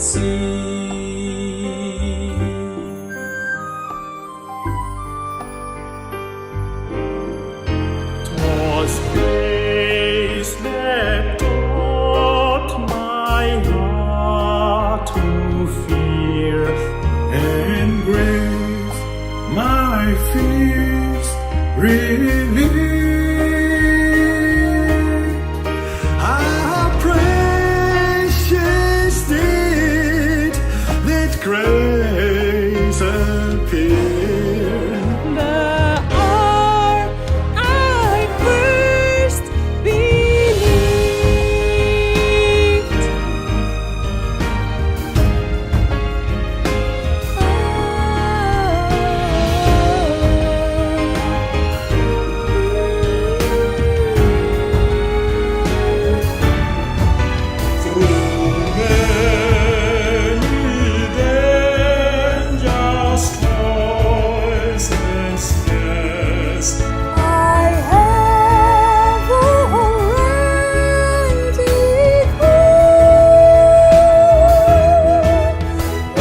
see. 'Twas grace that taught my heart to fear, and grace my fears relieved. How precious did that grace appear The hour I first believed. through many dangers, toils, and snares. I have already heard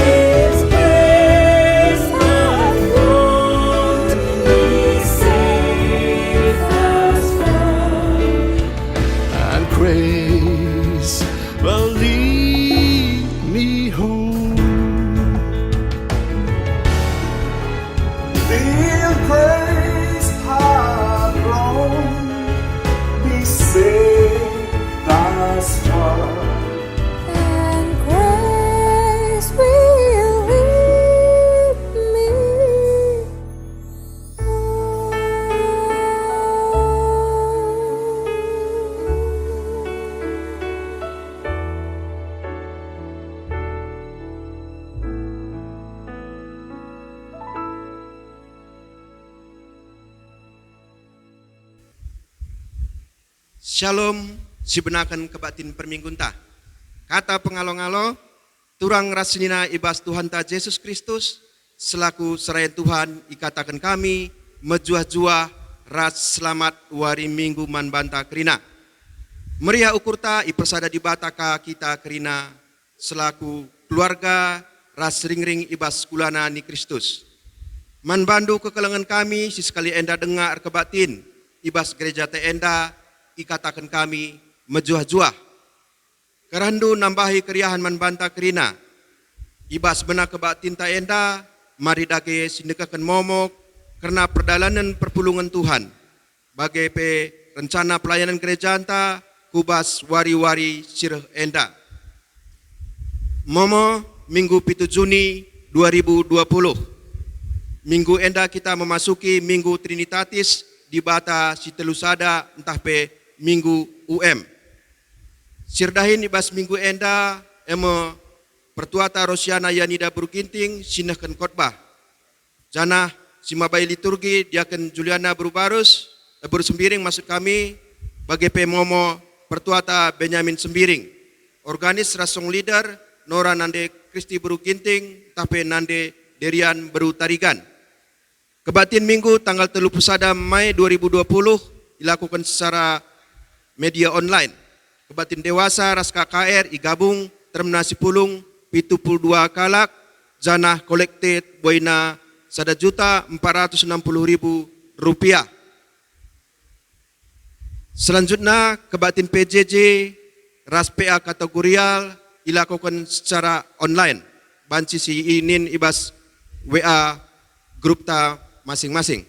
His grace hath brought me safe as found. And grace will lead me home. Till grace hath brought me safe thus far. And grace will lead me Shalom, sibenakan kebatin perminggunta. Kata pengalo-ngalo, turang rasinina ibas Tuhan ta Yesus Kristus, selaku serayan Tuhan ikatakan kami, mejuah-juah ras selamat wari minggu man banta kerina. Meriah ukurta ipersada di bataka kita kerina, selaku keluarga ras ring-ring ibas kulana ni Kristus. Man bandu kekelengan kami, si sekali enda dengar kebatin, ibas gereja te enda, ikatakan kami mejuah-juah. Kerandu nambahi keriahan man banta kerina. Ibas benak kebatin ta enda, mari dage sindekakan momok, karena perdalanan perpulungan Tuhan. Bagai pe rencana pelayanan gereja anta, kubas wari-wari sirah enda. Momo Minggu 7 Juni 2020. Minggu enda kita memasuki Minggu Trinitatis di bata si telusada entah pe Minggu UM. Sirdahin ibas Minggu enda emo pertuata Rosiana Yanida Beruginting sinahkan khotbah. Janah simabai liturgi diaken Juliana Berubarus Bersembiring maksud kami bagi pemomo pertuata Benyamin Sembiring. Organis rasong leader Nora Nande Kristi Beruginting tapi Nande Derian Berutarigan. Kebatin Minggu tanggal 31 Mei 2020 dilakukan secara media online. Kebatin dewasa ras KKR igabung terminasi pulung 72 kalak janah kolekted boina 1.460.000 rupiah. Selanjutnya kebatin PJJ ras PA kategorial dilakukan secara online. Banci si inin ibas WA grup ta masing-masing.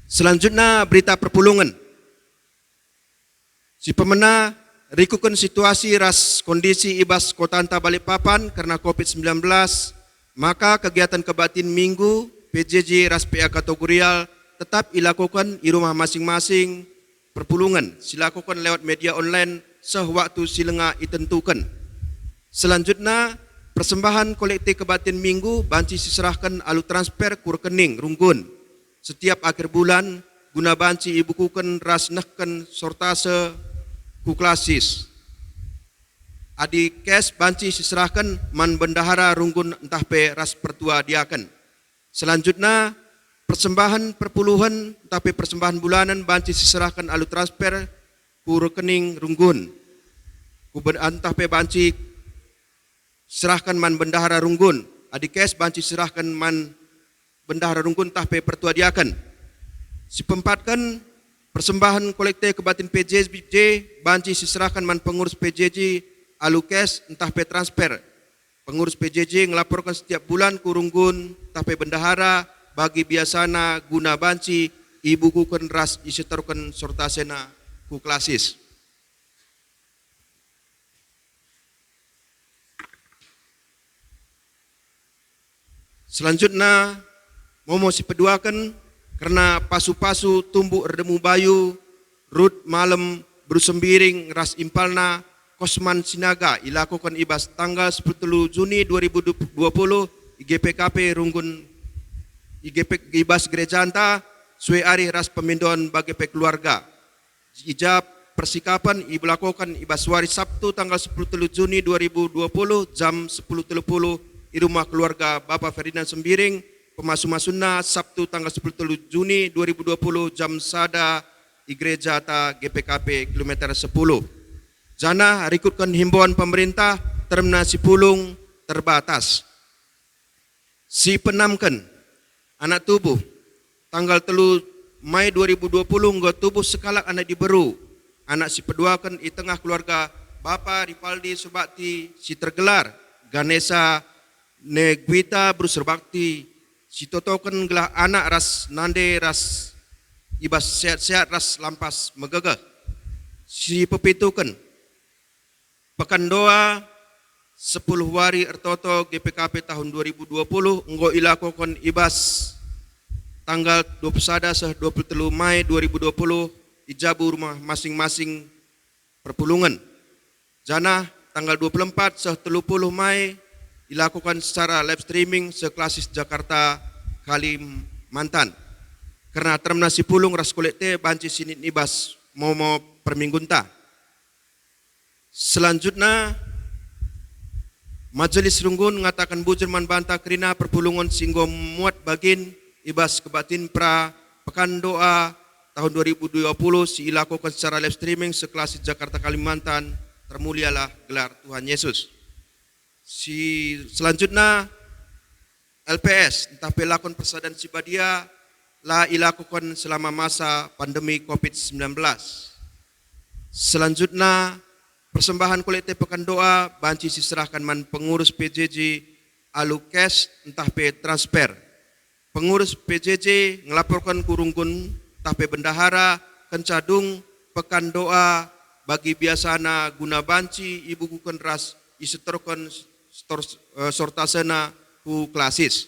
Selanjutnya berita perpulungan. Si pemena rikukan situasi ras kondisi ibas kota anta Balikpapan karena COVID-19, maka kegiatan kebatin Minggu PJJ ras PA kategorial tetap dilakukan di rumah masing-masing perpulungan. Silakukan lewat media online sewaktu silenga ditentukan. Selanjutnya persembahan kolektif kebatin Minggu banci diserahkan alu transfer ku rekening runggun. Setiap akhir bulan guna banci ibukukan ras nehken sortase ku klasis. Adi cash banci diserahkan man bendahara runggun entah pe ras pertua diakan. Selanjutnya persembahan perpuluhan tapi persembahan bulanan banci diserahkan alu transfer ku rekening runggun. Ku entah pe banci serahkan man bendahara runggun. Adikes banci serahkan man bendahara runggun tahpe pertua diakan. Sipempatkan persembahan kolekte kebatin PJJ banci diserahkan man pengurus PJJ alukes entah pe transfer. Pengurus PJJ ngelaporkan setiap bulan kurunggun tahpe bendahara bagi biasana guna banci ibukukan ras isetorkan sortasena ku klasis. Selanjutnya momo si peduakan karena pasu-pasu tumbuk redemu bayu rut malam berusembiring ras impalna Kosman Sinaga ilakukan ibas tanggal 10 Juni 2020 IGPKP Runggun IGP ibas gereja anta suwe ari ras pemindoan bagi keluarga. Ijab persikapan dilakukan ibas wari Sabtu tanggal 10 Juni 2020 jam 10.30 di rumah keluarga Bapak Ferdinand Sembiring, pemasu-masunna Sabtu tanggal 10 Juni 2020 jam sada di gereja ta GPKP kilometer 10. Jana rikutkan himbauan pemerintah termina si pulung terbatas. Si penamkan anak tubuh tanggal 3 Mei 2020 nggak tubuh sekalak anak diberu. Anak si peduakan di tengah keluarga Bapak Ripaldi Subakti si tergelar Ganesha Negwita Brusur Bakti si totokan gelah anak ras nande ras ibas sehat-sehat ras lampas megagah si pepitukan pekan doa 10 hari ertoto GPKP tahun 2020 enggo ilakukan ibas tanggal 21 seh 23 Mei 2020 ijabu rumah masing-masing perpulungan. Jana tanggal 24 seh 30 Mei dilakukan secara live streaming seklasis Jakarta Kalimantan. Karena termina si pulung ras kolekte banci sinit nibas momo perminggunta. Selanjutnya Majelis Runggun mengatakan bujur man bantah kerina perpulungan singgo muat bagin ibas kebatin pra pekan doa tahun 2020 si ilakukan secara live streaming seklasis Jakarta Kalimantan termulialah gelar Tuhan Yesus. Si selanjutnya LPS entah pelakon persaudaraan Sibadia lah ilakukan selama masa pandemi COVID-19. Selanjutnya persembahan kolekte pekan doa banci diserahkan man pengurus PJJ alukes entah pe transfer. Pengurus PJJ ngelaporkan kurungkun entah pe bendahara kencadung pekan doa bagi biasana guna banci ibu kuken ras isetorkan sortasena ku klasis.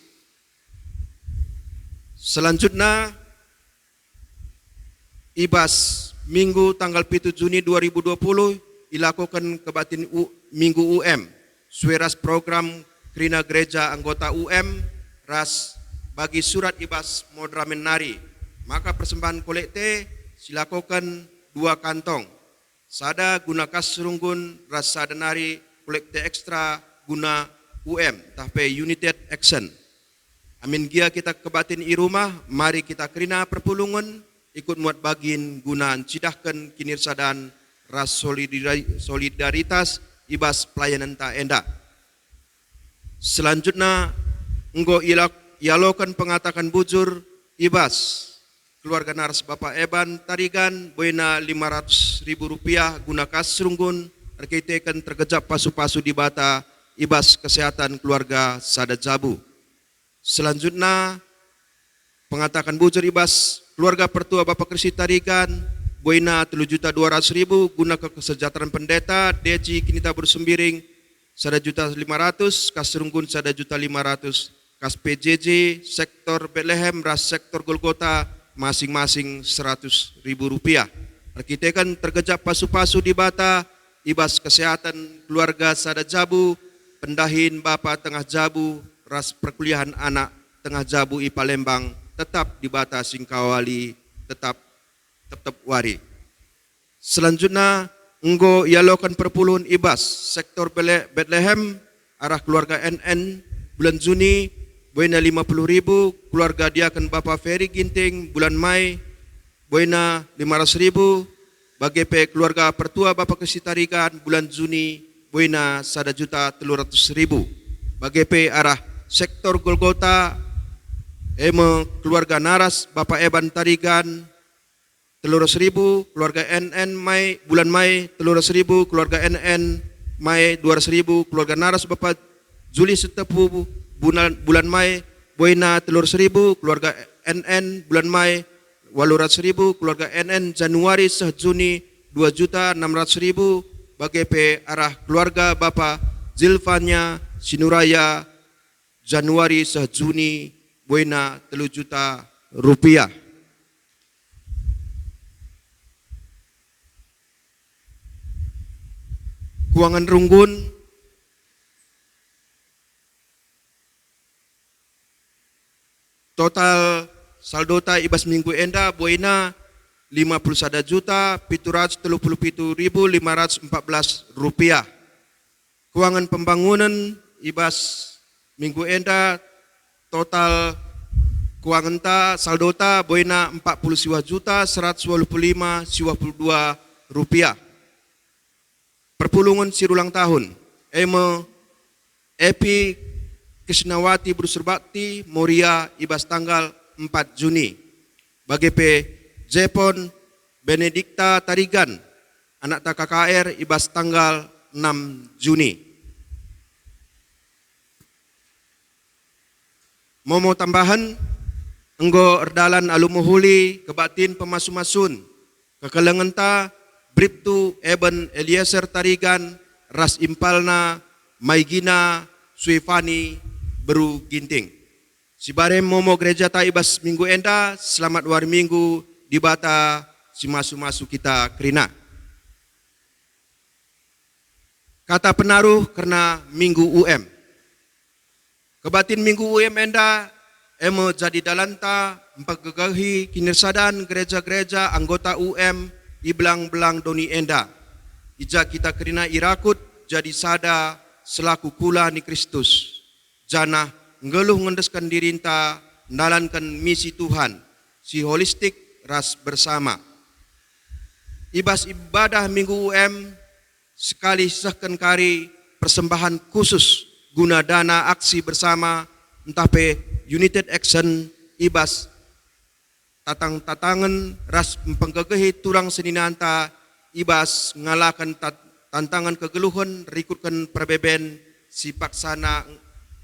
Selanjutnya ibas Minggu tanggal 7 Juni 2020 dilakukan kebatin Minggu UM. Sueras program kerina gereja anggota UM ras bagi surat ibas modramen nari. Maka persembahan kolekte silakukan 2 kantong. Sada guna kas runggun ras sada nari kolekte ekstra guna UM, tapi United Action. Amin gia kita kebatin i rumah, mari kita kerina perpulungan, ikut muat bagin gunaan cidahkan kinirsadan ras solidaritas ibas pelayanan tak enda. Selanjutnya, enggo ialokan pengatakan bujur ibas keluarga naras Bapak Eban Tarigan, boina Rp500.000 guna kas runggun, terkaitkan tergejap pasu-pasu di bata ibas kesehatan keluarga Sada Jabu. Selanjutnya pengatakan bujur ibas keluarga pertua Bapak Kristi Tarigan boina Rp7.200.000 guna kesejahteraan pendeta Deci Kinita Bersembiring Rp1.500.000 kas runggun Rp1.500.000 kas PJJ sektor Bethlehem ras sektor Golgota masing-masing Rp100.000. Terkaitkan tergejap pasu-pasu di bata ibas kesehatan keluarga Sada Jabu pendahin Bapak Tengah Jabu, ras perkuliahan anak Tengah Jabu i Palembang, tetap di bata Singkawali, tetap wari. Selanjutnya, enggo ialokan perpuluhan ibas, sektor Bethlehem, arah keluarga NN, bulan Juni, boina 50.000, keluarga diakan Bapak Ferry Ginting, bulan Mei, boina 500.000, bagi keluarga pertua Bapak Kristi Tarigan, bulan Juni, boina 1.300.000. Bagepe arah sektor Golgota keluarga Naras Bapak Eban Tarigan 300.000, keluarga NN bulan Mei 300.000, keluarga NN Mei 200.000, keluarga Naras Bapak Juli Setepu bulan Mei boina 300.000, keluarga NN bulan Mei 800.000, keluarga NN Januari Juni 2.600.000. Bagepe arah keluarga Bapak Zilvania Sinuraya Januari Juni boina 3 juta rupiah. Keuangan Runggun total saldota ibas minggu enda boina 51.737.514 rupiah. Keuangan pembangunan ibas minggu enda total keuangan saldota boina 40.125.22 rupiah. Perpulungan sirulang tahun Epi Krisnawati Brusurbakti Moria ibas tanggal 4 Juni. Bagepe Jepon Benedikta Tarigan anak KKR ibas tanggal 6 Juni. Momo tambahan enggo erdalan alumuhuli kebatin pemasu-masun kekelengan ta Bribtu Eben Eliezer Tarigan Ras Impalna Maigina Suifani Beru Ginting. Sibare momo gereja ta ibas minggu enda selamat war minggu di bata si masu-masu kita kerina. Kata penaruh karena minggu UM. Kebatin minggu UM enda jadi dalanta empagagahi kinirsadan gereja-gereja anggota UM di belang-belang doni enda. Ija kita kerina irakut jadi sada selaku kula ni Kristus. Jana ngeluh ngendeskan dirinta nalankan misi Tuhan si holistik ras bersama. Ibas ibadah minggu UM sekali sahkan kari persembahan khusus guna dana aksi bersama entah pe United Action ibas tatang-tatangan ras mempenggegehi turang seninanta ibas ngalakan tantangan kegeluhan rikutkan perbeben si paksana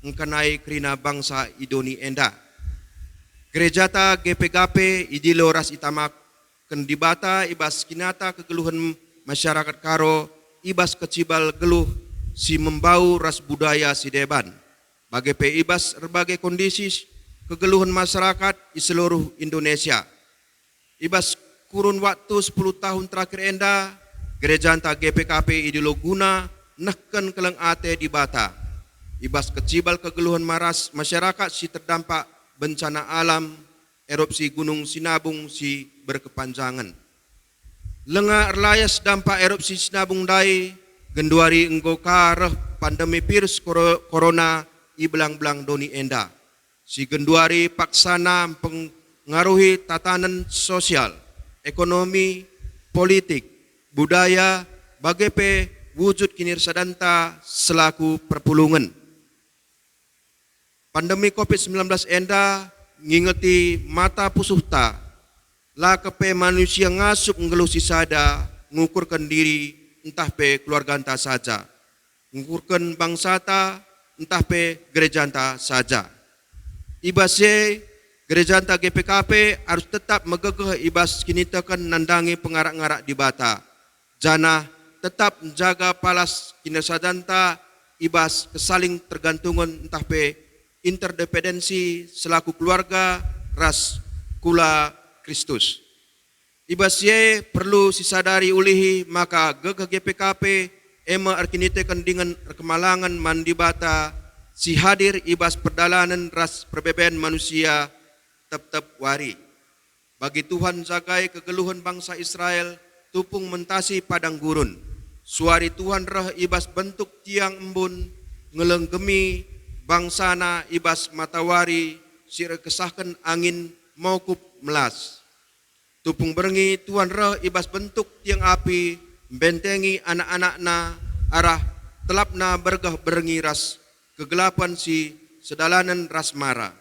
ngkenai kerina bangsa idoni enda. Gerejata GPGP idilo ras itamak kendibata ibas kinata kegeluhan masyarakat karo ibas kecibal geluh si membau ras budaya si deban. Bagepe ibas berbagai kondisi kegeluhan masyarakat di seluruh Indonesia. Ibas kurun waktu 10 tahun terakhir enda, gereja anta GPKP idilo guna nehken keleng ate di bata. Ibas kecibal kegeluhan maras masyarakat si terdampak bencana alam, erupsi gunung Sinabung si berkepanjangan. Lenga erlayas dampak erupsi Sinabung dai, genduari enggo kareh pandemi virus corona i belang-belang doni enda. Si genduari paksana pengaruhi tatanan sosial, ekonomi, politik, budaya, bagepe wujud kinirsadanta selaku perpulungan. Pandemi COVID-19 enda ngingeti mata pusuhta, la kepe manusia ngasup ngeluh sisada, ngukurkan diri entah pe keluarga anta saja, ngukurkan bangsa ta entah pe gereja anta saja. Ibasye gereja anta GPKP harus tetap megegeh ibas kinitakan nandangi pengarak-ngarak di bata. Jana tetap menjaga palas kinirsadanta ibas kesaling tergantungan entah pe interdependensi selaku keluarga ras kula Kristus. Ibasye perlu sisadari ulihi maka gegeh GPKP ema arkinitekan dengan kemalangan mandibata si hadir ibas perdalanan ras perbeben manusia tetap wari. Bagi Tuhan jagai kegeluhan bangsa Israel tupung mentasi padang gurun. Suari Tuhan reh ibas bentuk tiang embun ngelenggemi bangsana ibas matawari sire kesahkan angin maukup melas. Tupung berengi Tuhan reh ibas bentuk tiang api bentengi anak-anakna arah telapna bergah berengi ras kegelapan si sedalanan ras mara.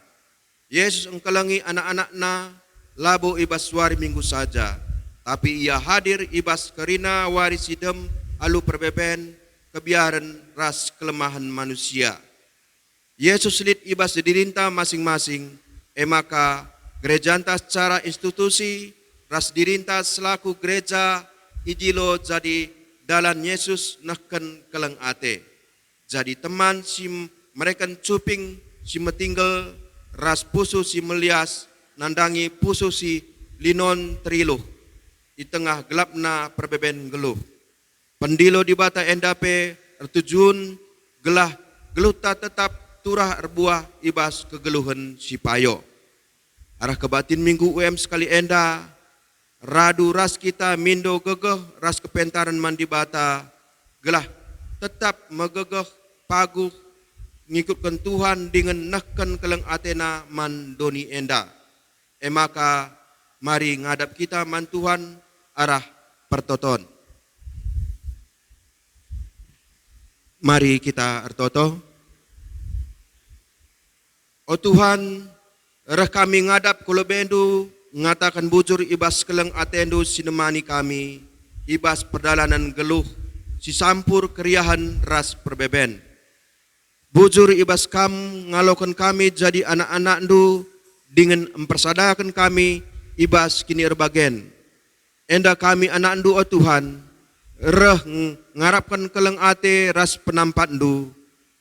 Yesus engkelengi anak-anakna labo ibas wari minggu saja, tapi ia hadir ibas kerina wari sidem alu perbeben kebiaran ras kelemahan manusia. Yesus lit ibas dirinta masing-masing, maka gereja secara institusi ras dirinta selaku gereja ijilo jadi dalan Yesus nahken keleng ate. Jadi teman si mereka cuping si metinggal ras pusu si melias nandangi pusu si linon triluh di tengah gelapna perbeben geluh. Pendilo di bata endape tertujun gelah geluh tak tetap turah erbuah ibas kegeluhan si payo. Arah kebatin minggu UM sekali enda radu ras kita mindo gegeh ras kepentaran mandi bata gelah tetap megegeh paguh ngikutkan Tuhan dengan nahkan keleng atena mandoni enda. Maka mari ngadap kita man Tuhan arah pertoton. Mari kita ertoto. O Tuhan, reh kami ngadap kulo bendu ngatakan bujur ibas keleng atendu sinemani kami, ibas perdalanan geluh, si sampur keriahan ras perbeben. Bujur ibas kam ngalokan kami jadi anak-anak ndu dengan mempersadakan kami ibas kini erbagen. Enda kami anak ndu o Tuhan, reh ngarapkan keleng ate ras penampat ndu,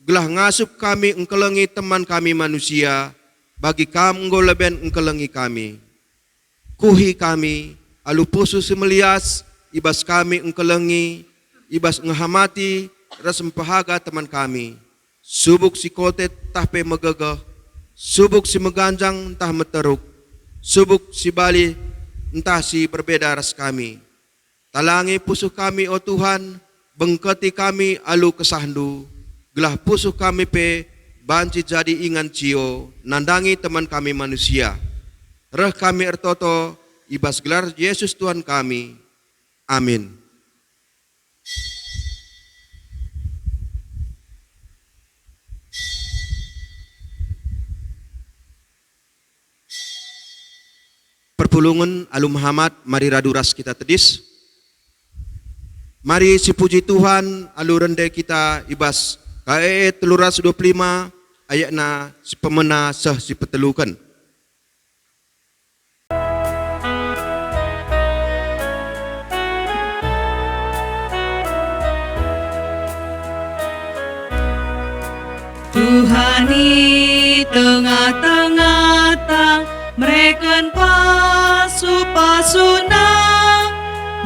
gelah ngasup kami engkelengi teman kami manusia, bagi kam leben engkelengi kami. Kuhi kami, alu pusu semelias, ibas kami engkelengi, ibas ngehamati, ras empahaga teman kami. Subuk si kotet tahpe megegeh, subuk si meganjang entah meteruk, subuk si bali entah si berbeda ras kami. Talangi pusuh kami o Tuhan, bengketi kami alu kesahdu, gelah pusuh kami pe banci jadi ingan cio, nandangi teman kami manusia. Reh kami ertoto, ibas gelar Yesus Tuhan kami. Amin. Perpulungan alu Muhammad, mari radu ras kita tedis. Mari si puji Tuhan alu rende kita ibas KE teluras 25 ayatna si pemena sah si petelukan. Tuhan di tengah-tengah mereka pasu-pasuna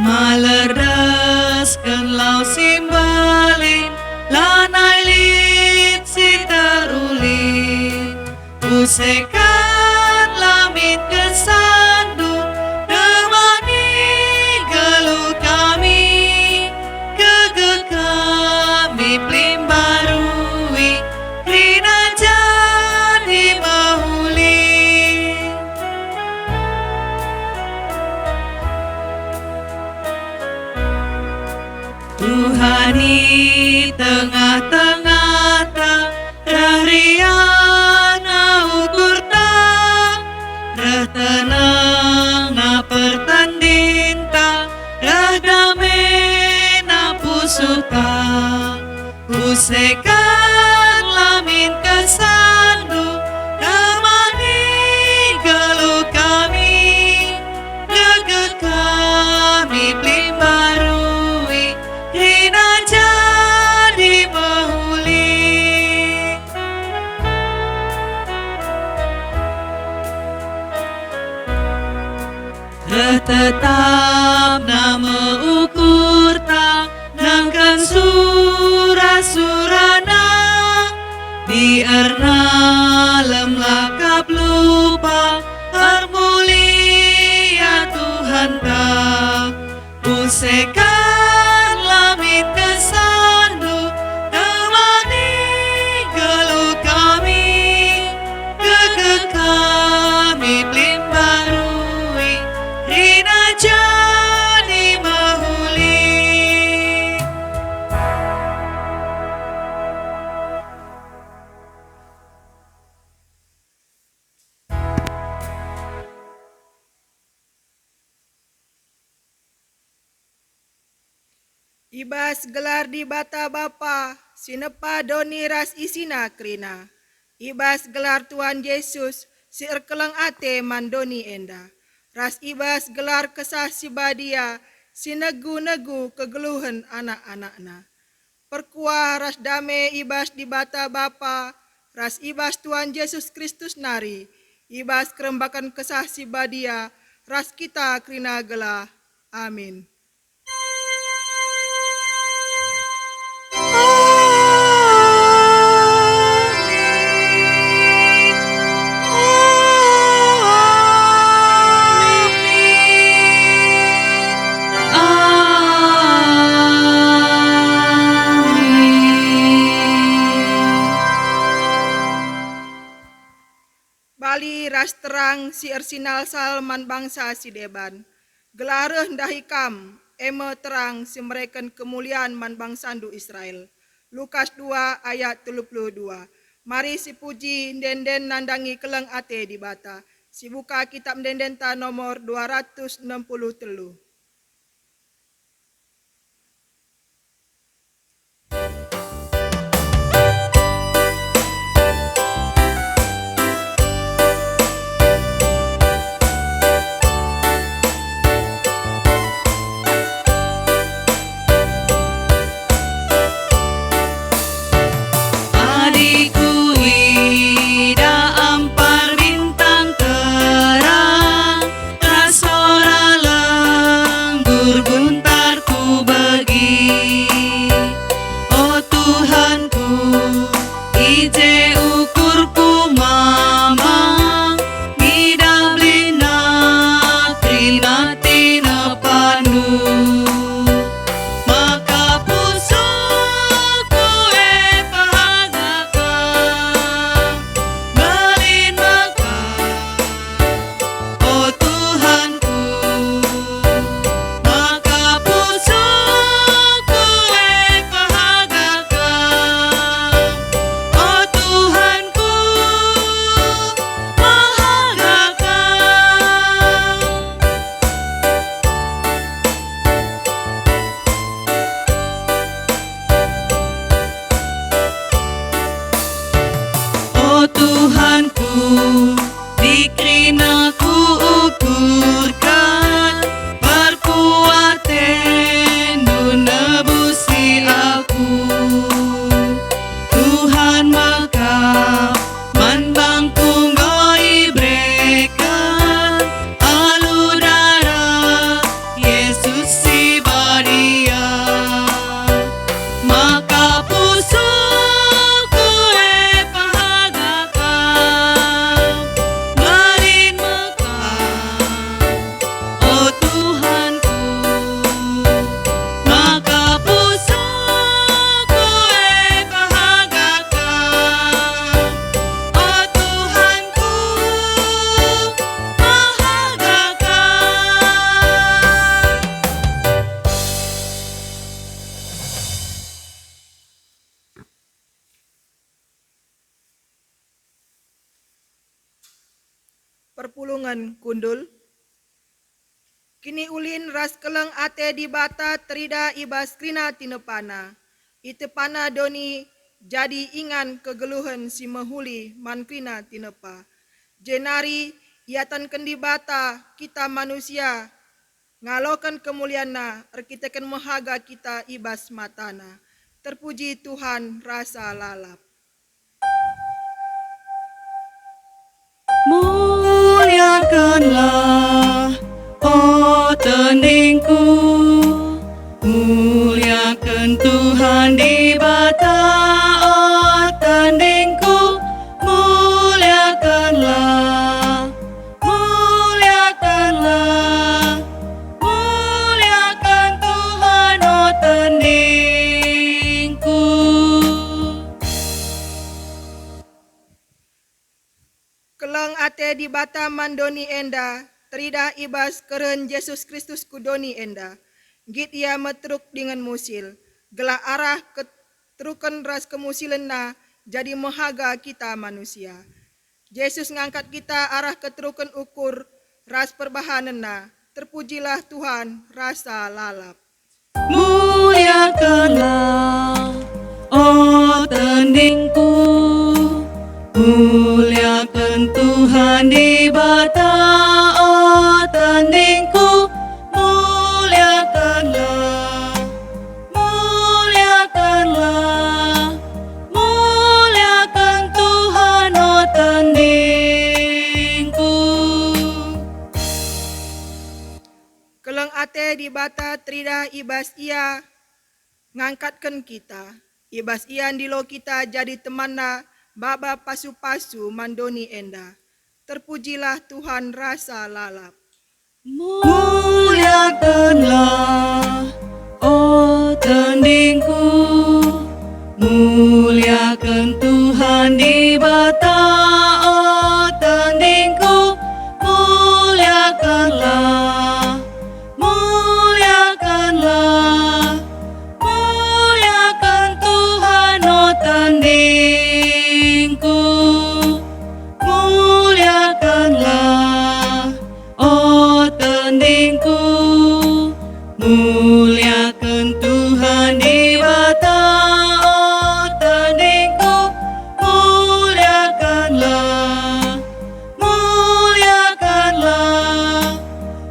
malerdaskan lau simbalin lanai lit si terulin usekan lamit kesandu temani geluh kami kege kami pelimbarui rina jadi mahuli. Tuhan di tengah-tengah rariana ukur rah tenang na pertandinta rah damai na pusuta usekan lamin kesandu temani geluh kami geget kami pelimbarui rina jadi mahuli. Tetap nama ukur tak nangkan surah-surana biarna lem lakap lupa mulia Tuhan tak usekan lamit kesandu temani geluh kami kege kami pelimbarui rina jadi mahuli. Ibas gelar di bata bapa, sinepa doni ras isina krina. Ibas gelar Tuhan Yesus, si erkeleng ate mandoni enda. Ras ibas gelar kesah si badia, si negu-negu kegeluhan anak-anakna. Perkuah ras dame ibas di bata bapa, ras ibas Tuhan Yesus Kristus nari, ibas kerembakan kesah si badia, ras kita krina gelah. Amin. Bali ras terang si ersinal salman bangsa si deban. Gelareh dahikam, eme terang si mereken kemuliaan man bangsandu Israel. Lukas 2 ayat 32. Mari si puji denden nandangi keleng ate di bata. Si buka kitab dendenta nomor 263. Adikku ida ampar bintang terang, rasora lenggur guntar ku bagi. Oh Tuhanku, ije ukurku mamang, ida blina trina tina panu. Maka pusuku pahagakan, melin maka, oh Tuhanku. Maka pusuku pahagakan, oh Tuhanku, pahagakan. Oh Tuhanku, dikrina ku ukurkan, perkuatan nebusi aku. Tuhan maka manbangku ngoi brekan, alu darah Yesus si badia. Maka pusuku pahagakan, melin mekah, oh Tuhanku. Maka pusuku pahagakan, oh Tuhanku, pahagakan. Perpulungan kundul. Kini ulin ras keleng ate di bata terida ibas krina tinepana. Itepana doni jadi ingan kegeluhan si mehuli man krina tinepa. Jenari iatan kendi bata kita manusia ngalokan kemuliana erkitakan mehaga kita ibas matana. Terpuji Tuhan rasa lalap. Muliakanlah, oh teningku, muliakan Tuhan di bata, oh teningku, muliakanlah, muliakanlah, muliakan Tuhan, oh teningku. Keleng ate di bata mandoni enda, terida ibas keren Yesus Kristus kudoni enda. Git ia metruk dengan musil, gelah arah keterukan ras kemusilenna, jadi mehaga kita manusia. Yesus ngangkat kita arah keterukan ukur ras perbahanenna, terpujilah Tuhan rasa lalap. Mulia muliakanlah, oh teningku, muliakan Tuhan di bata, oh teningku, muliakanlah, muliakanlah, muliakan Tuhan, oh teningku. Keleng ate di bata trida ibas ia ngangkatkan kita. Ibas ian dilo kita jadi temanna baba pasu-pasu mandoni enda. Terpujilah Tuhan rasa lalap. Muliakanlah, oh teningku, muliakan Tuhan di bata, oh teningku, muliakanlah, muliakanlah, muliakan Tuhan, oh teningku, muliakanlah, oh teningku, muliakan Tuhan di bata, oh teningku, muliakanlah, muliakanlah,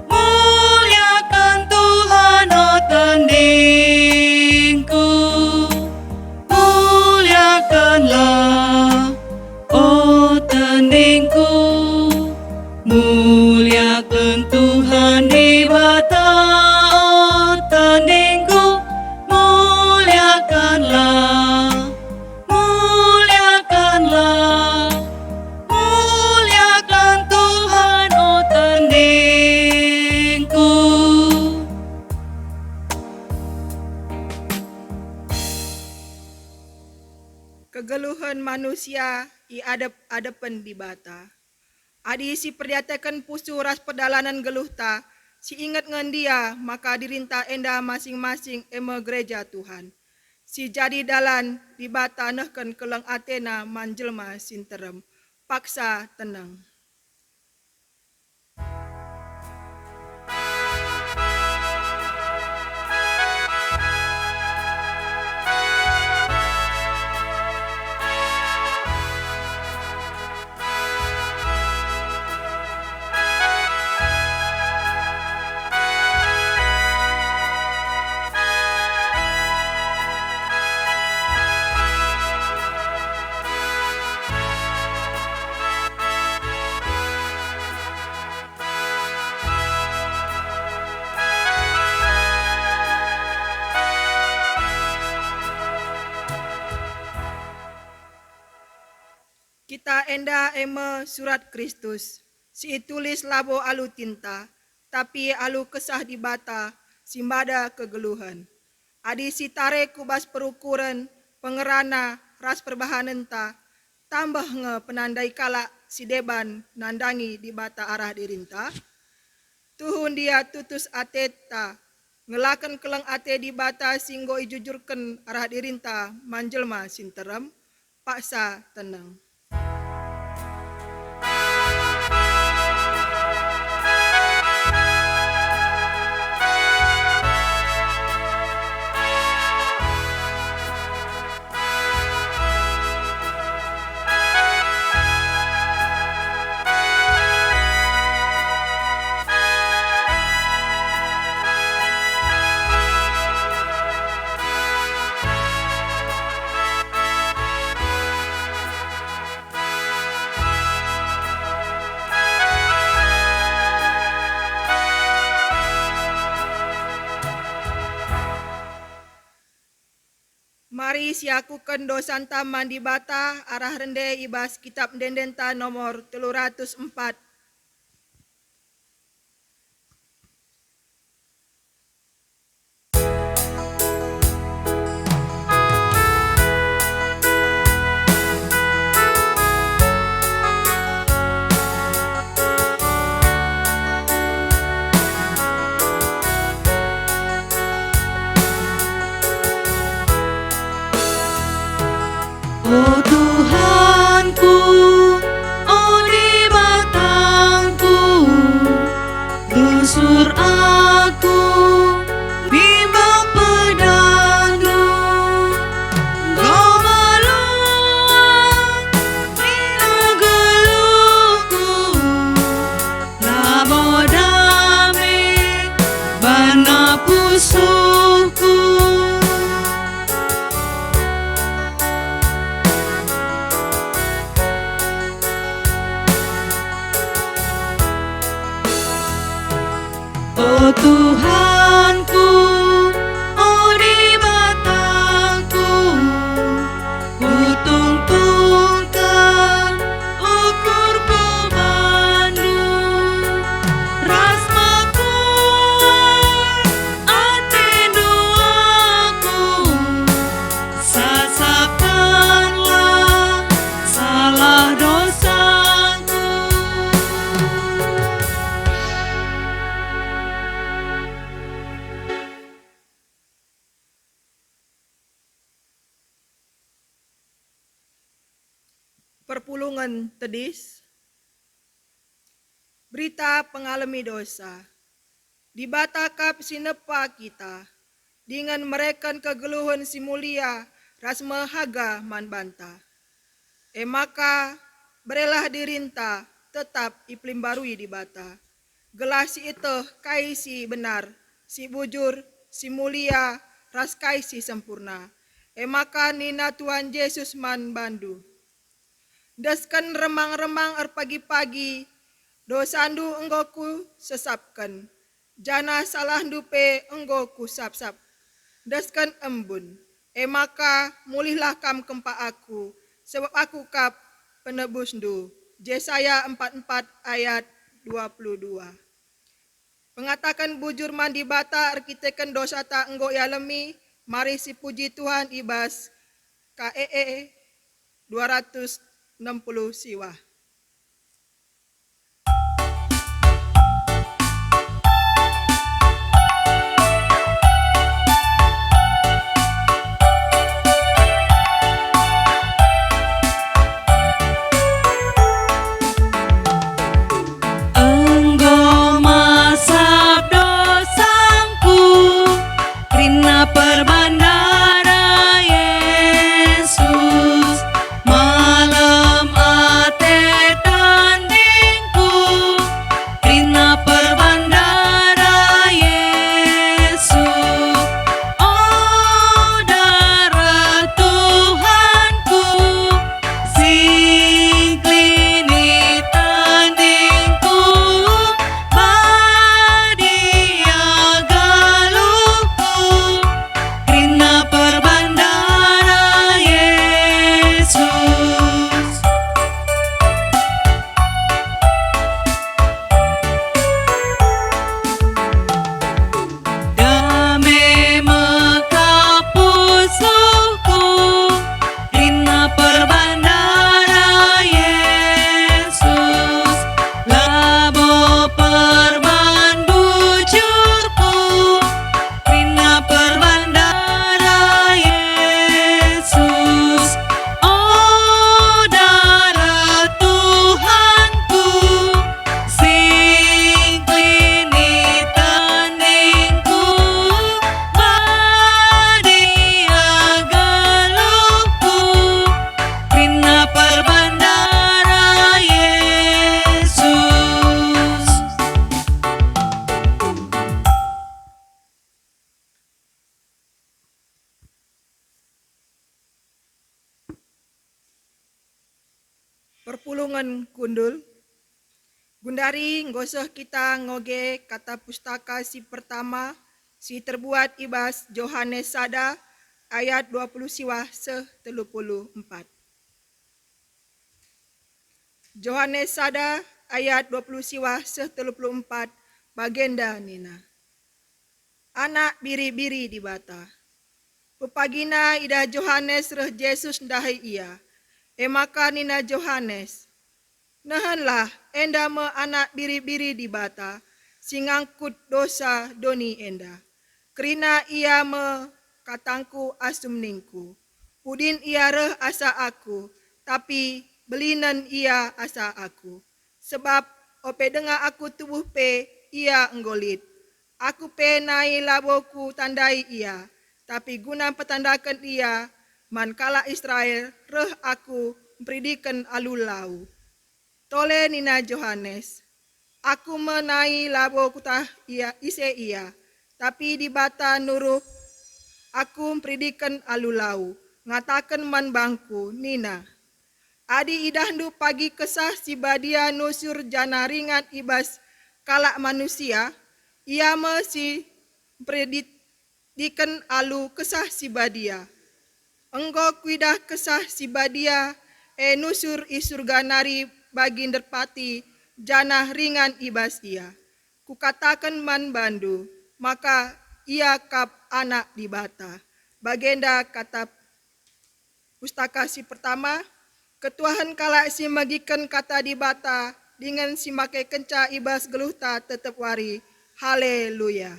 muliakan Tuhan, oh teningku, muliakanlah, oh teningku, muliakan Tuhan di bata, oh teningku, muliakanlah, muliakanlah, muliakan Tuhan, oh teningku. Kegeluhan manusia i adep-adepen di bata. Adi si perdiatakan pusu ras pedalanan geluh ta, si ingat ngan dia maka dirinta enda masing-masing eme gereja Tuhan. Si jadi dalan di bata nehken keleng Athena manjelma sinterem, paksa tenang. Kita enda eme surat Kristus, si tulis labo alu tinta, tapi alu kesah di bata, si mada kegeluhan. Adi si tare kubas perukuran, pengerana, ras perbahanan ta, tambah nge penandai kalak si deban nandangi di bata arah dirinta. Tuhun dia tutus ateta, ngelakan keleng ate di bata singgo ijujurkan arah dirinta manjelma sinterem, paksa tenang. Mari siakukan dosanta mandi bata arah rende ibas kitab dendenta nomor 304. Oh Tuhanku, oh di bata Perpulungan tedis. Berita pengalami dosa. Dibatakap sinepa kita. Dengan merekan kegeluhan si mulia rasma haga man banta. Maka berelah dirinta tetap iklim barui di bata. Gelas si itu kai si benar, si bujur, si mulia, ras kai si sempurna. Maka nina Tuhan Yesus man bandu. Deskan remang-remang pagi-pagi, dosandu enggoku sesapkan. Jana salah dupe enggoku sap-sap. Deskan embun. Maka mulihlah kam kempa aku, sebab aku kap penebus ndu. Yesaya 44 ayat 22. Pengatakan bujur mandi bata arkiteken dosa tak enggo yalemi, mari si puji Tuhan ibas KEE 260 siwa. Engkau masab dosaku, Rina perbandara Yesus. Malam ate tandingku, Rina perbandara Yesus. Oh darah Tuhanku, singklini tandingku, badia galuhku, Rina perbandara Yesus. Dame mekapusuhku, Rina perbandara Yesus. Labo perban bujurku, Rina perbandara Yesus. Oh darah Tuhanku, singklini tandingku, badia galuhku, Rina perbandara Yesus. Perpulungan kundul. Gundari nggosoh kita ngoge kata pustaka si pertama, si terbuat ibas Yohanes Sada ayat 20 siwah se-34. Yohanes Sada ayat 20 siwah se-34 bagenda nina. Anak biri-biri di bata. Pepagina ida Yohanes reh Yesus ndahai ia. Maka nina Yohanes. Nahanlah enda me anak biri-biri di bata, singangkut dosa doni enda. Kerina ia me katangku asum ningku. Udin ia reh asa aku, tapi belinan ia asa aku. Sebab ope dengar aku tubuh pe ia enggolit. Aku pe nai laboku tandai ia, tapi guna petandakan ia, man kala Israel reh aku mpridikan alulau. Tole nina Yohanes, aku menai labo kutah ia ise ia, tapi di bata nuruh aku mpridikan alulau, ngatakan man bangku nina. Adi idahdu pagi kesah si badia nusur jana ringan ibas kalak manusia, ia mesi mpridikan alu kesah si badia. Engkau kuidah kesah si badia nusur isurga nari bagi nderpati janah ringan ibas ia. Kukatakan man bandu, maka ia kap anak di bata. Bagenda kata pustaka si pertama, ketuahan kala si magikan kata di bata, dengan si make kenca ibas geluhta tetep wari. Haleluya.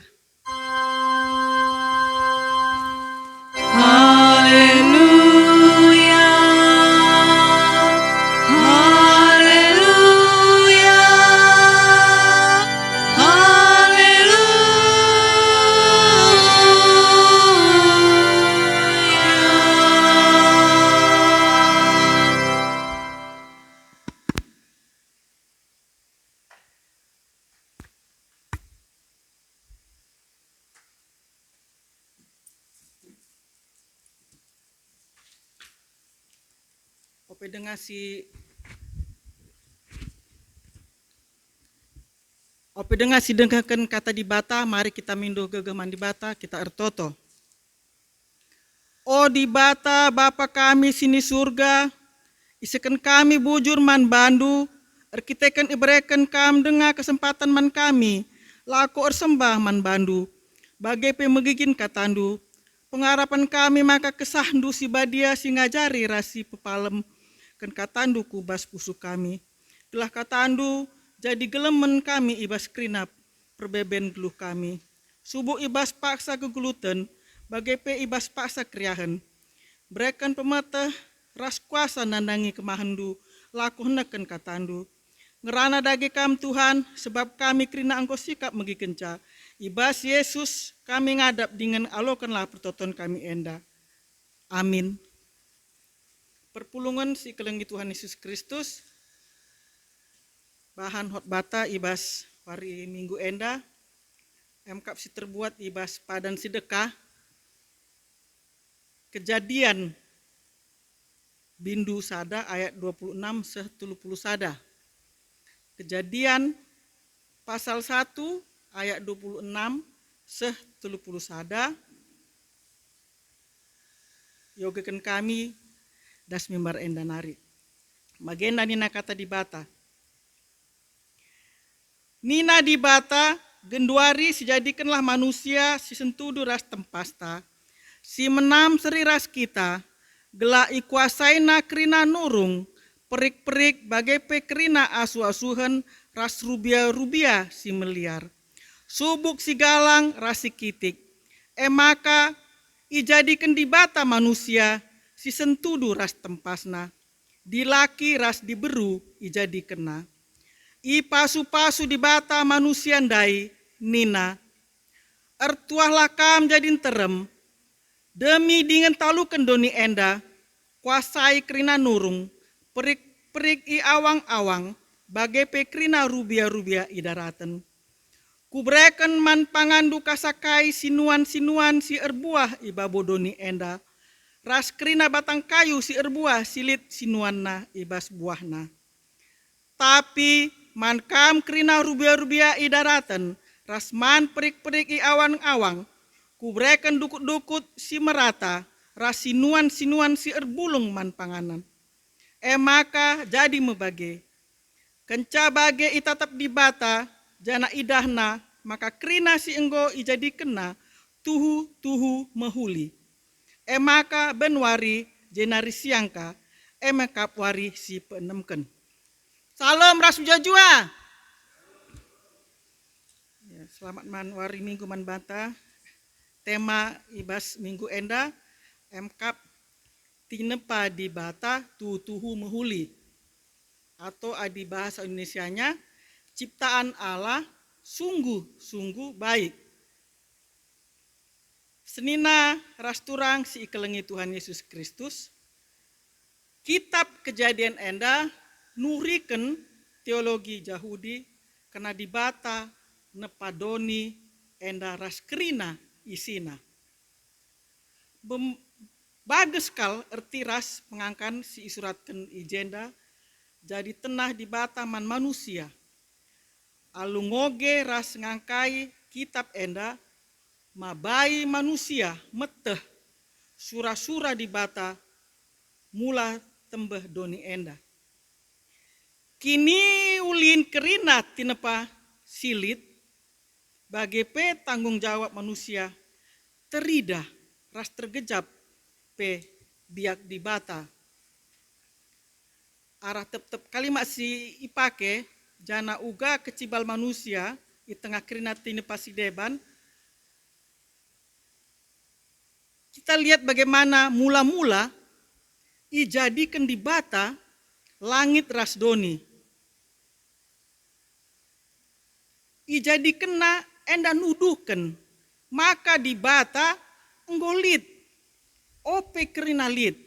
Haleluya. Ope dengar si dengarkan kata di bata, mari kita mindo gegeman di bata, kita ertoto. O di bata Bapa kami sini surga, isakan kami bujur man bandu, erkitekan ibreken kam dengar kesempatan man kami, laku ersembah man bandu, bagai pemegigin katandu, pengharapan kami maka kesahdu si badia si ngajari rasi pepalem, kan katandu kubas pusuk kami, telah katandu, jadi gelemen kami ibas krinap, perbeben geluh kami. Subuh ibas paksa kegluten, bagai pe ibas paksa kriahan. Berikan pemata, ras kuasa nandangi kemahandu, laku neken katandu. Ngerana dagi kam Tuhan, sebab kami krina angko sikap megi kenca. Ibas Yesus kami ngadap dengan alokanlah pertoton kami enda. Amin. Perpulungan si kelengi Tuhan Yesus Kristus, bahan hot bata ibas hari minggu enda, emkap si terbuat ibas padan sedekah, Kejadian bindu sada ayat 26 setulupuluh sada. Kejadian pasal 1 ayat 26 setulupuluh sada. Yogekan kami das mimbar enda nari. Magenda nina kata di bata. Nina di bata, genduari sijadikanlah manusia si sentudu ras tempasta, si menam seri ras kita, gelak ikuasai na krina nurung, perik-perik bagai pekrina asu-asuhan ras rubia-rubia si meliar. Subuk si galang ras si kitik, maka ijadikan di bata manusia si sentudu ras tempasna, dilaki ras diberu ijadikena. I pasu-pasu di bata manusia ndai, nina. Ertuah lakam jadin terem, demi dengan talukan doni enda, kuasai krina nurung, perik-perik i awang-awang, bagai pekrina rubia-rubia i daratan. Kubreken man pangandu kasakai sinuan-sinuan si erbuah i babodoni enda, ras krina batang kayu si erbuah silit sinuanna ibas buahna. Tapi man kam krina rubia-rubia i daratan, ras man perik-perik i awang-awang, kubreken dukut-dukut si merata, ras sinuan-sinuan si erbulung man panganan. Maka jadi mebage. Kenca bage i tatap di bata, jana idahna, maka krina si enggo i jadi kena, tuhu-tuhu mehuli. Maka benwari jenari siangka, maka wari si peenemken. Salam ras jajua. Ya, selamat man wari minggu man bata. Tema ibas minggu enda emkap tinepa di bata tuhu mehuli. Atau adi bahasa Indonesianya ciptaan Allah sungguh-sungguh baik. Senina ras turang si ikelengi Tuhan Yesus Kristus. Kitab Kejadian enda nuriken teologi Yahudi kena dibata nepadoni enda ras krina isina. Bagus kal erti ras mengangkan si isuratkan ijenda jadi tenah dibata man manusia. Alungoge ras ngangkai kitab enda mabai manusia meteh sura-sura dibata mula tembeh doni enda. Kini ulin kerina tinepa silit, bagi pe tanggung jawab manusia, terida, ras tergejap, pe biak dibata. Arah tep-tep kalimat si ipake, jana uga kecibal manusia, di tengah kerina tinepa si deban. Kita lihat bagaimana mula-mula, ijadikan dibata, langit ras doni. Ijadi kena enda nuduhken, maka dibata enggolit, ope kerina lit.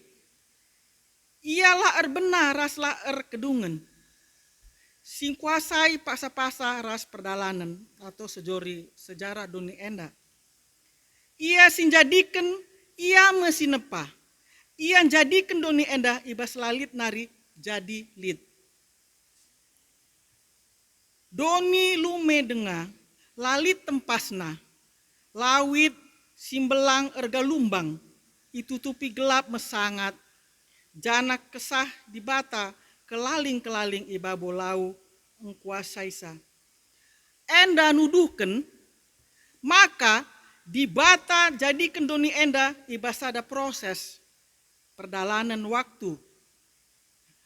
Ialah benar raslah kedungen. Sing kuasai paksa-paksa ras perdalanan atau sejori sejarah dunia enda. Ia sinjadikan ia mesinepa. Ian jadikan doni enda ibas lalit nari jadi lit. Doni lume denga lalit tempasna, lawit simbelang erga lumbang, itutupi gelap mesangat, janak kesah di bata kelaling-kelaling iba bolau engkuasai sa. Enda nuduhken, maka di bata jadikan doni enda ibas ada proses perdalanan waktu.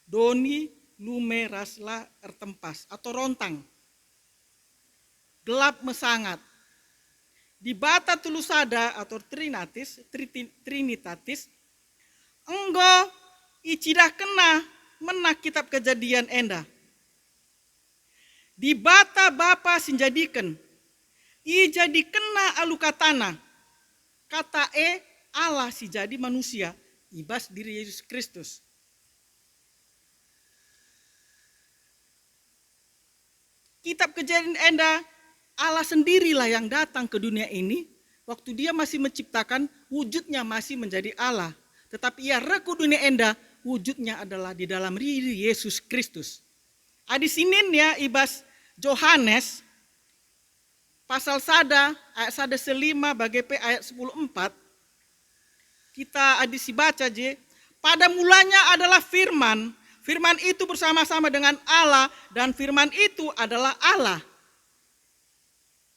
Doni lume rasla ertempas atau rontang. Gelap mesangat. Di bata tulusada atau trinitatis, enggo icidah kena mena kitab kejadian enda. Di bata bapa sinjadikan, i jadi kena alukatana, kata Allah si jadi manusia, ibas diri Yesus Kristus. Kitab kejadian enda, Allah sendirilah yang datang ke dunia ini, waktu dia masih menciptakan, wujudnya masih menjadi Allah. Tetapi ia reku dunia enda, wujudnya adalah di dalam diri Yesus Kristus. Adi sinin ya ibas Yohanes, pasal sada, ayat sada selima bagi P ayat 10:4, kita adisi baca je, pada mulanya adalah firman, firman itu bersama-sama dengan Allah dan firman itu adalah Allah.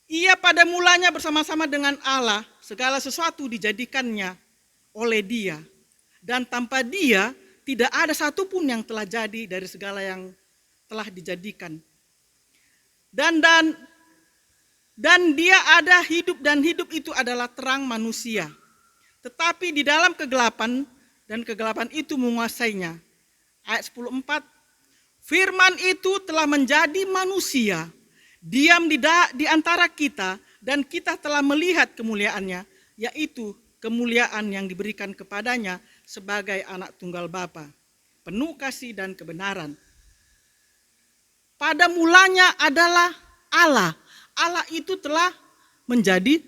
Ia pada mulanya bersama-sama dengan Allah, segala sesuatu dijadikannya oleh Dia. Dan tanpa Dia tidak ada satupun yang telah jadi dari segala yang telah dijadikan. Dan Dia ada hidup dan hidup itu adalah terang manusia. Tetapi di dalam kegelapan dan kegelapan itu menguasainya. Ayat 10:4, firman itu telah menjadi manusia, diam di antara kita, dan kita telah melihat kemuliaannya, yaitu kemuliaan yang diberikan kepadanya sebagai anak tunggal Bapa, penuh kasih dan kebenaran. Pada mulanya adalah Allah. Allah itu telah menjadi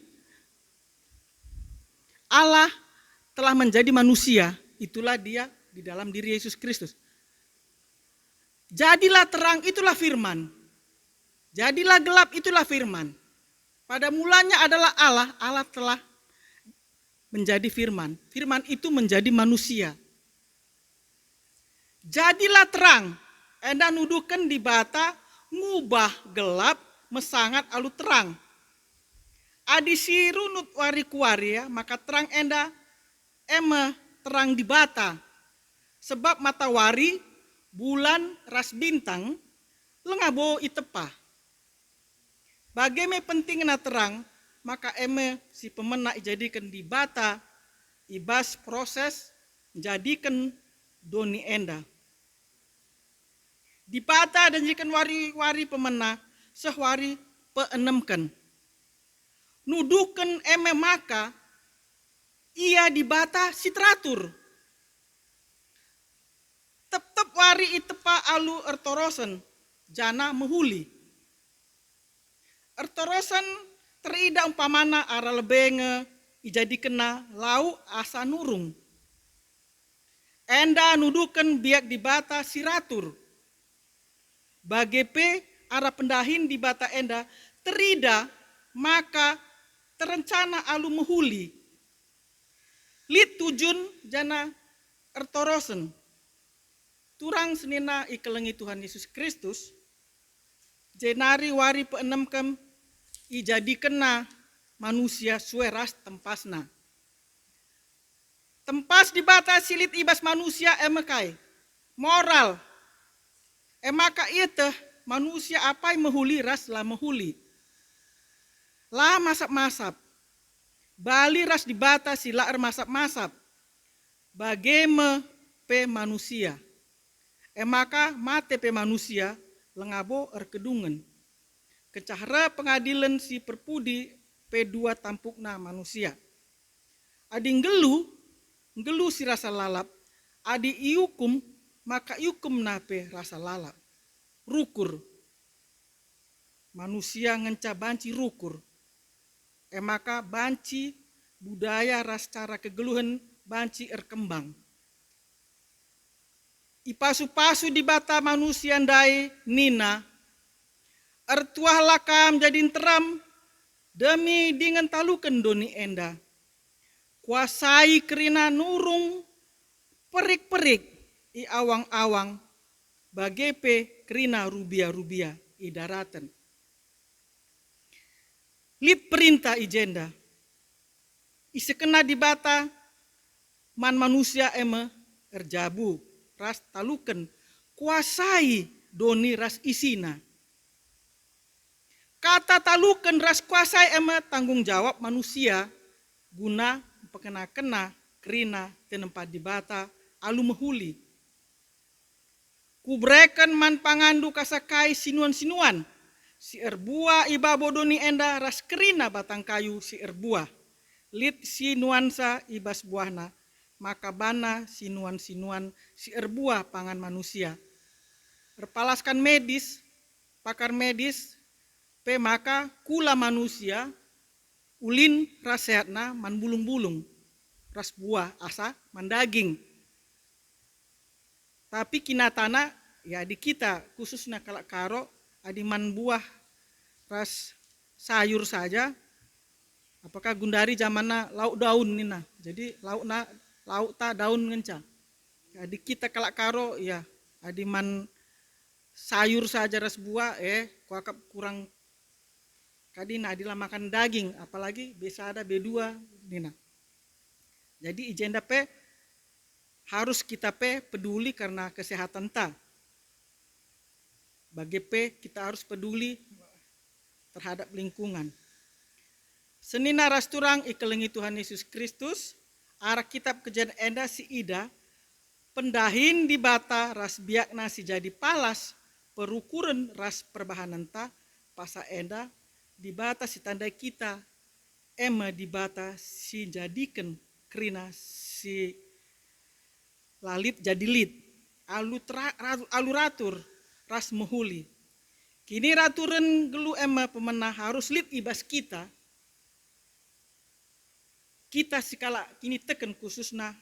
manusia. Itulah Dia di dalam diri Yesus Kristus. Jadilah terang, itulah firman. Jadilah gelap, itulah firman. Pada mulanya adalah Allah, Allah telah menjadi firman. Firman itu menjadi manusia. Jadilah terang, enda nuduhkan di bata, ngubah gelap, mesangat alu terang. Adi sirunut wari kuari ya, maka terang enda terang di bata. Sebab matahari, bulan, ras bintang, lengabo itepa. Bagaimana pentingnya terang, maka si pemena dijadikan di bata, ibas proses, jadikan doni enda. Di bata dan jadikan wari-wari pemena, sehwari peenemkan. Nuduhkan maka, ia di bata si teratur. Tetap wari itepa alu ertorosen, jana mehuli. Ertorosen terida umpamana ara lebenge, ijadi kena lau asa nurung. Enda nuduhkan biak di bata siratur. Bagepe ara pendahin di bata enda terida maka terencana alu mehuli. Lit tujun jana ertorosen. Turang senina ikelengi Tuhan Yesus Kristus. Jenari wari peenemkem ijadi kena manusia sueras tempasna. Tempas di bata silit ibas manusia emekai. Moral. Emaka iya teh manusia apa yang mehuli ras lah mehuli. Lah masap-masap. Bali ras di bata sila masap-masap. Bageme pe manusia. Emaka mate pe manusia lengabo erkedungan. Kecahra pengadilan si perpudi P2 tampukna manusia. Adi ngelu si rasa lalap. Adi iukum maka iukum nape rasa lalap. Rukur. Manusia ngenca banci rukur. Emaka banci budaya ras cara kegeluhan banci erkembang. ipasu-pasu di bata manusia ndai nina, ertuah lakam jadin teram, demi dengan talukan doni enda. Kuasai kerina nurung, perik-perik i awang-awang, bagepe kerina rubia-rubia i daratan. Lip perintah ijenda, isekena di bata man manusia eme erjabu, ras talukan, kuasai doni ras isina. Kata talukan ras kuasai eme tanggung jawab manusia guna pekena-kena kerina tenempat di bata alu mehuli. Kubreken man pangandu kasakai sinuan-sinuan, si erbua iba bodoni enda ras kerina batang kayu si erbua. Lit si nuansa ibas buahna, maka bana sinuan-sinuan si erbua pangan manusia. Erpalaskan medis, pakar medis, pe maka kula manusia, ulin ras sehatna man bulung-bulung, ras buah asa man daging. Tapi kinatana ya di kita khususnya kalak karo adi man buah ras sayur saja. Apakah gundari zamanna lauk daun nina. Jadi lauk ta daun ngenca. Adi kita kalak karo ya adi man sayur saja ras buah kuakap kurang kadina adila makan daging, apalagi bisa ada B2 nina. Jadi ijenda pe harus kita pe peduli karena kesehatan ta. Bagi pe kita harus peduli terhadap lingkungan. Senina ras turang ikelengi Tuhan Yesus Kristus, arah kitab kejadian enda si ida, pendahin di bata ras biakna si jadi palas, perukuran ras perbahanan ta, pasa enda, di bata si tandai kita, ema di bata si jadikan kerina si lalit jadi lit, alu ratur ras mehuli. Kini raturan gelu ema pemenah harus lit ibas kita sikala kini teken khususna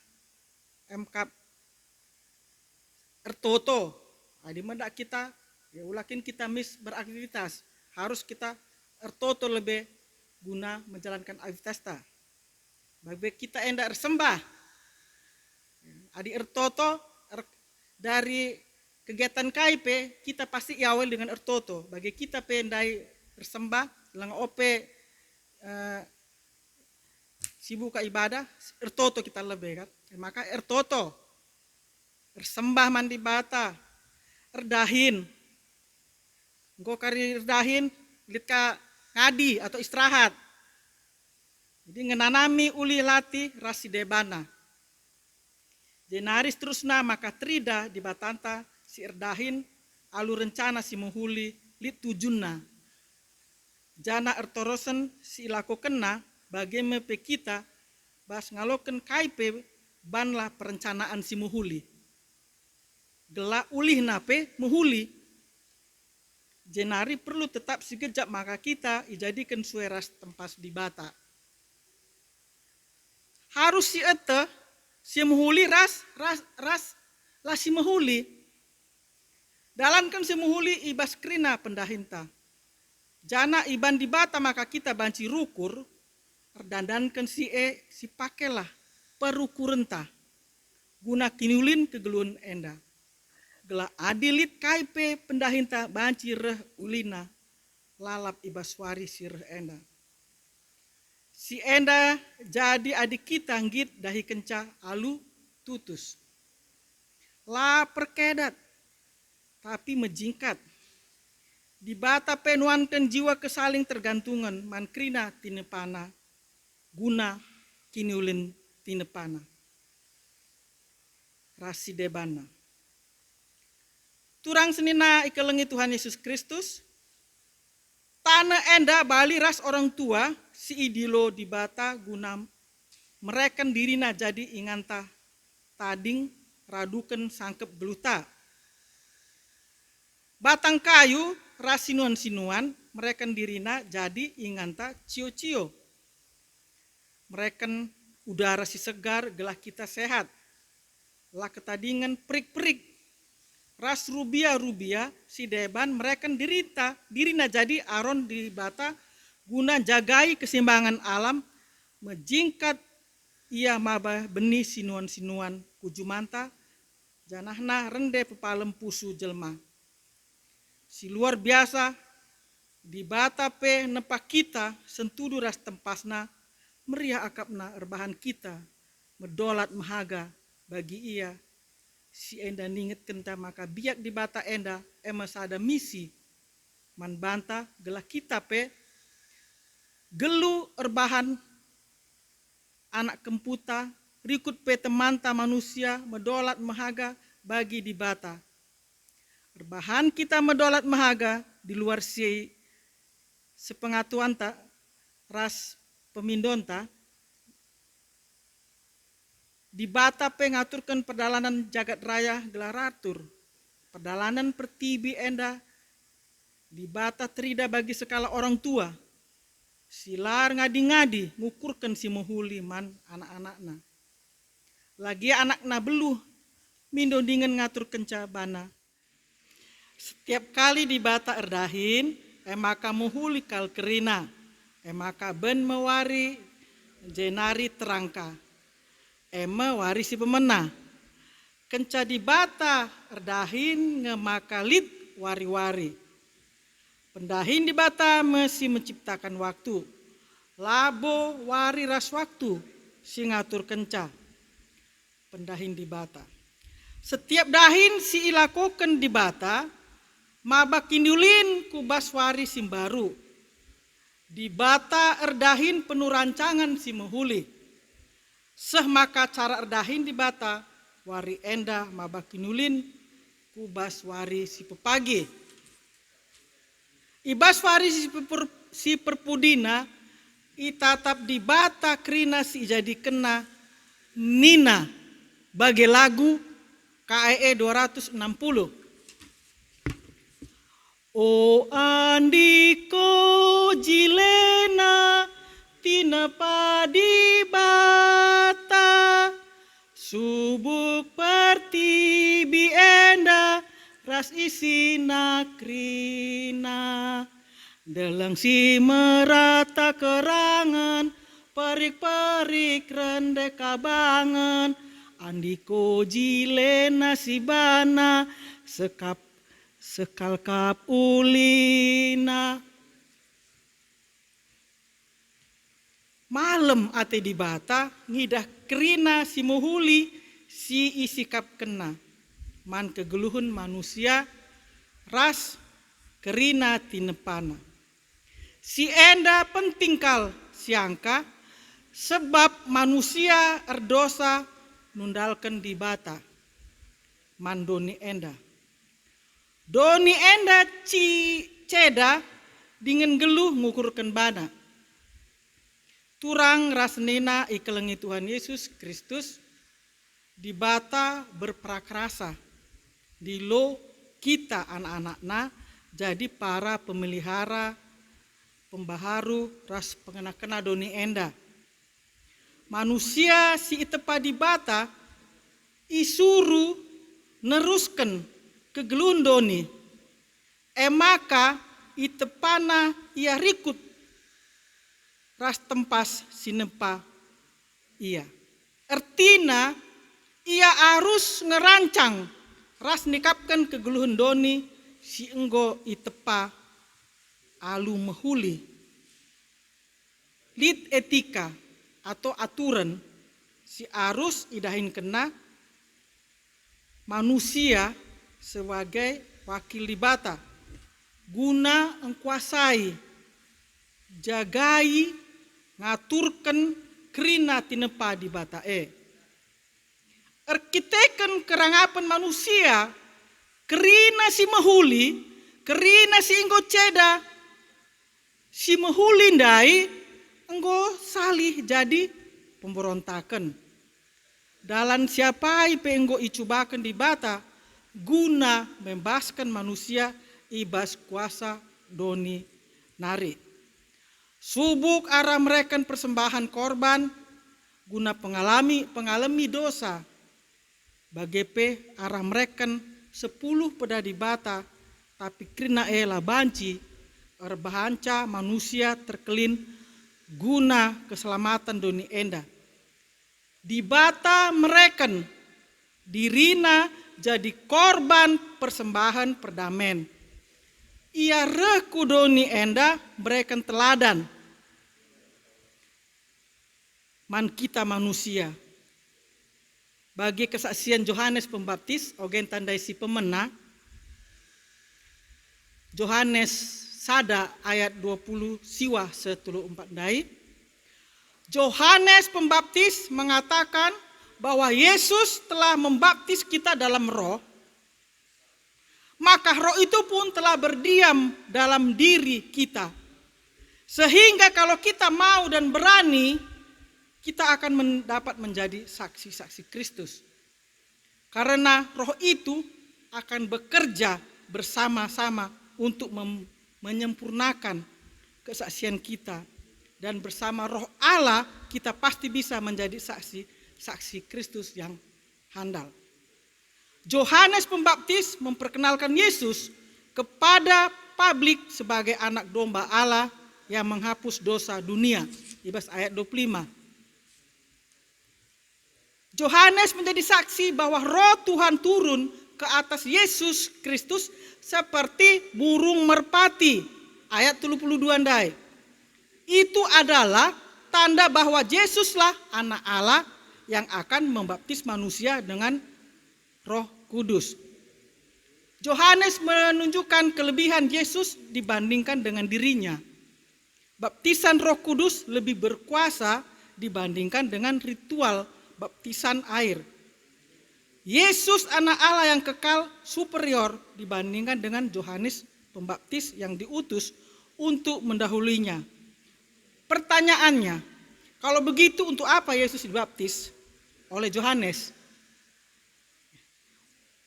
MK ertoto. Adi mendak kita ya ulakin kita beraktivitas, harus kita ertoto lebih guna menjalankan aktivitas ta. Bagi kita enda ersembah. Adi ertoto dari kegiatan KIP kita pasti iawal dengan ertoto. Bagi kita pendai ersembah lang ope sibuk ke ibadah, ertoto kita lebih kan. Maka ertoto, ersembah mandi bata, erdahin. Engkau kari erdahin, lihat ka ngadi atau istirahat. Jadi ngenanami uli lati rasi debana. Jenaris terusna maka trida di batanta si erdahin alu rencana si menghuli lit tujunna. Jana ertorosen si ilako kena bagaimana pe kita bas ngaloken kaipe banlah perencanaan si muhuli. Gela ulih nape muhuli. Jenari perlu tetap sigejap maka kita ijadikan sueras tempas di bata. Harus si ete si muhuli ras lah si muhuli. Dalankan si muhuli ibas krina pendahinta. Jana iban di bata maka kita banci rukur. Dandankan si pakailah perukurenta guna kinulin kegeluan enda. Gela adilit kaipe pendahinta banci reh ulina lalap ibaswari sireh enda. Si enda jadi adik kita ngit dahi kenca alu tutus. La perkedat tapi menjingkat. Di bata penuankan jiwa kesaling tergantungan mankrina tinepana. Guna kiniulin tinepana. Rasi debana. Turang senina ikelengi Tuhan Yesus Kristus. Tanah enda bali ras orang tua si idilo di bata guna mereken dirina jadi inganta tading raduken sangkep beluta. Batang kayu ras sinuan-sinuan mereken dirina jadi inganta cio-cio. Mereken udara si segar gelah kita sehat. Lah ketadingan perik-perik ras rubia si deban mereka dirina jadi aron di bata guna jagai keseimbangan alam menjingkat ia maba benih sinuan-sinuan kujumanta janahna rende pepalem pusu jelma. Si luar biasa di bata pe nepak kita sentudu ras tempasna meriah akapna erbahan kita medolat mahaga bagi ia si enda ninget kenta maka biak di bata enda emas ada misi man banta gelah kita pe gelu erbahan anak kemputa rikut pe temanta manusia medolat mahaga bagi di bata erbahan kita medolat mahaga di luar si sepengatuan tak ras pemindonta di bata pengaturkan perdalanan jagat raya gelaratur perdalanan pertibi enda di bata terida bagi sekala orang tua silar ngadi-ngadi ngukurkan si muhuli man anak-anakna lagi anakna beluh mindo dengan ngatur kenca bana setiap kali di bata erdahin emaka muhuli kal kerina emaka ben mewari jenari terangka ema wari si pemena kenca di bata erdahin ngemakalit wari-wari pendahin di bata mesti menciptakan waktu labo wari ras waktu si ngatur kenca pendahin di bata setiap dahin si ilakoken di bata maba kindulin kubas wari simbaru di bata erdahin penuh rancangan si muhuli seh maka cara erdahin di bata wari enda maba kindulin kubas wari si pepagi ibas wari si perpudina itatap di bata krina si jadi kena nina bagi lagu KEE 260 O andiko jilena tina padi bata subuk pertibi enda ras isi nakrina dalang si merata kerangan perik-perik rende kabangan andiko jilena si bana sekal kap ulina malam ate di bata ngidah kerina si muhuli si isi kap kena man kegeluhun manusia ras kerina tinepana si enda pentingkal siangka sebab manusia erdosa nundalkan di bata man doni enda ceda dengan geluh ngukurkan bana turang rasnena ikelengi Tuhan Yesus Kristus di bata berprakrasa di lo kita anak-anakna jadi para pemelihara pembaharu ras pengena-kena doni enda manusia si itepa di bata isuru neruskan kegelun doni emaka itepana ia rikut ras tempas sinepa iya ertina ia harus ngerancang ras nikapkan kegeluhun doni si enggo itepa alu mehuli lid etika atau aturan si arus idahin kena manusia sebagai wakil di bata guna engkuasai jagai ngaturkan kerina tinepa di bata erkiteken kerangapan manusia kerina si mahuli kerina si enggo ceda si mahuli ndai enggo salih jadi pemberontakan dalam siapa ipe enggo icubakan di bata guna membebaskan manusia ibas kuasa doni nari subuk arah mereka persembahan korban guna pengalami dosa bagepe arah mereka 10 peda di bata, tapi krina ela banci, erbahanca manusia terkelin guna keselamatan doni enda. Di bata mereken, dirina jadi korban persembahan perdamaian. Ia reku doni enda mereken teladan. Man kita manusia. Bagi kesaksian Yohanes Pembaptis, ogen tandai si pemena, Yohanes sada ayat 20 siwa 14 dai. Yohanes Pembaptis mengatakan bahwa Yesus telah membaptis kita dalam roh, maka roh itu pun telah berdiam dalam diri kita. Sehingga kalau kita mau dan berani, kita akan dapat menjadi saksi-saksi Kristus. Karena roh itu akan bekerja bersama-sama untuk menyempurnakan kesaksian kita. Dan bersama roh Allah kita pasti bisa menjadi saksi Kristus yang handal. Yohanes Pembaptis memperkenalkan Yesus kepada publik sebagai anak domba Allah yang menghapus dosa dunia. Ibas ayat 25. Yohanes menjadi saksi bahwa roh Tuhan turun ke atas Yesus Kristus seperti burung merpati. Ayat 32 andai. Itu adalah tanda bahwa Yesuslah anak Allah yang akan membaptis manusia dengan Roh Kudus. Yohanes menunjukkan kelebihan Yesus dibandingkan dengan dirinya. Baptisan Roh Kudus lebih berkuasa dibandingkan dengan ritual baptisan air. Yesus anak Allah yang kekal superior dibandingkan dengan Yohanes Pembaptis yang diutus untuk mendahulunya. Pertanyaannya, kalau begitu untuk apa Yesus dibaptis oleh Yohanes?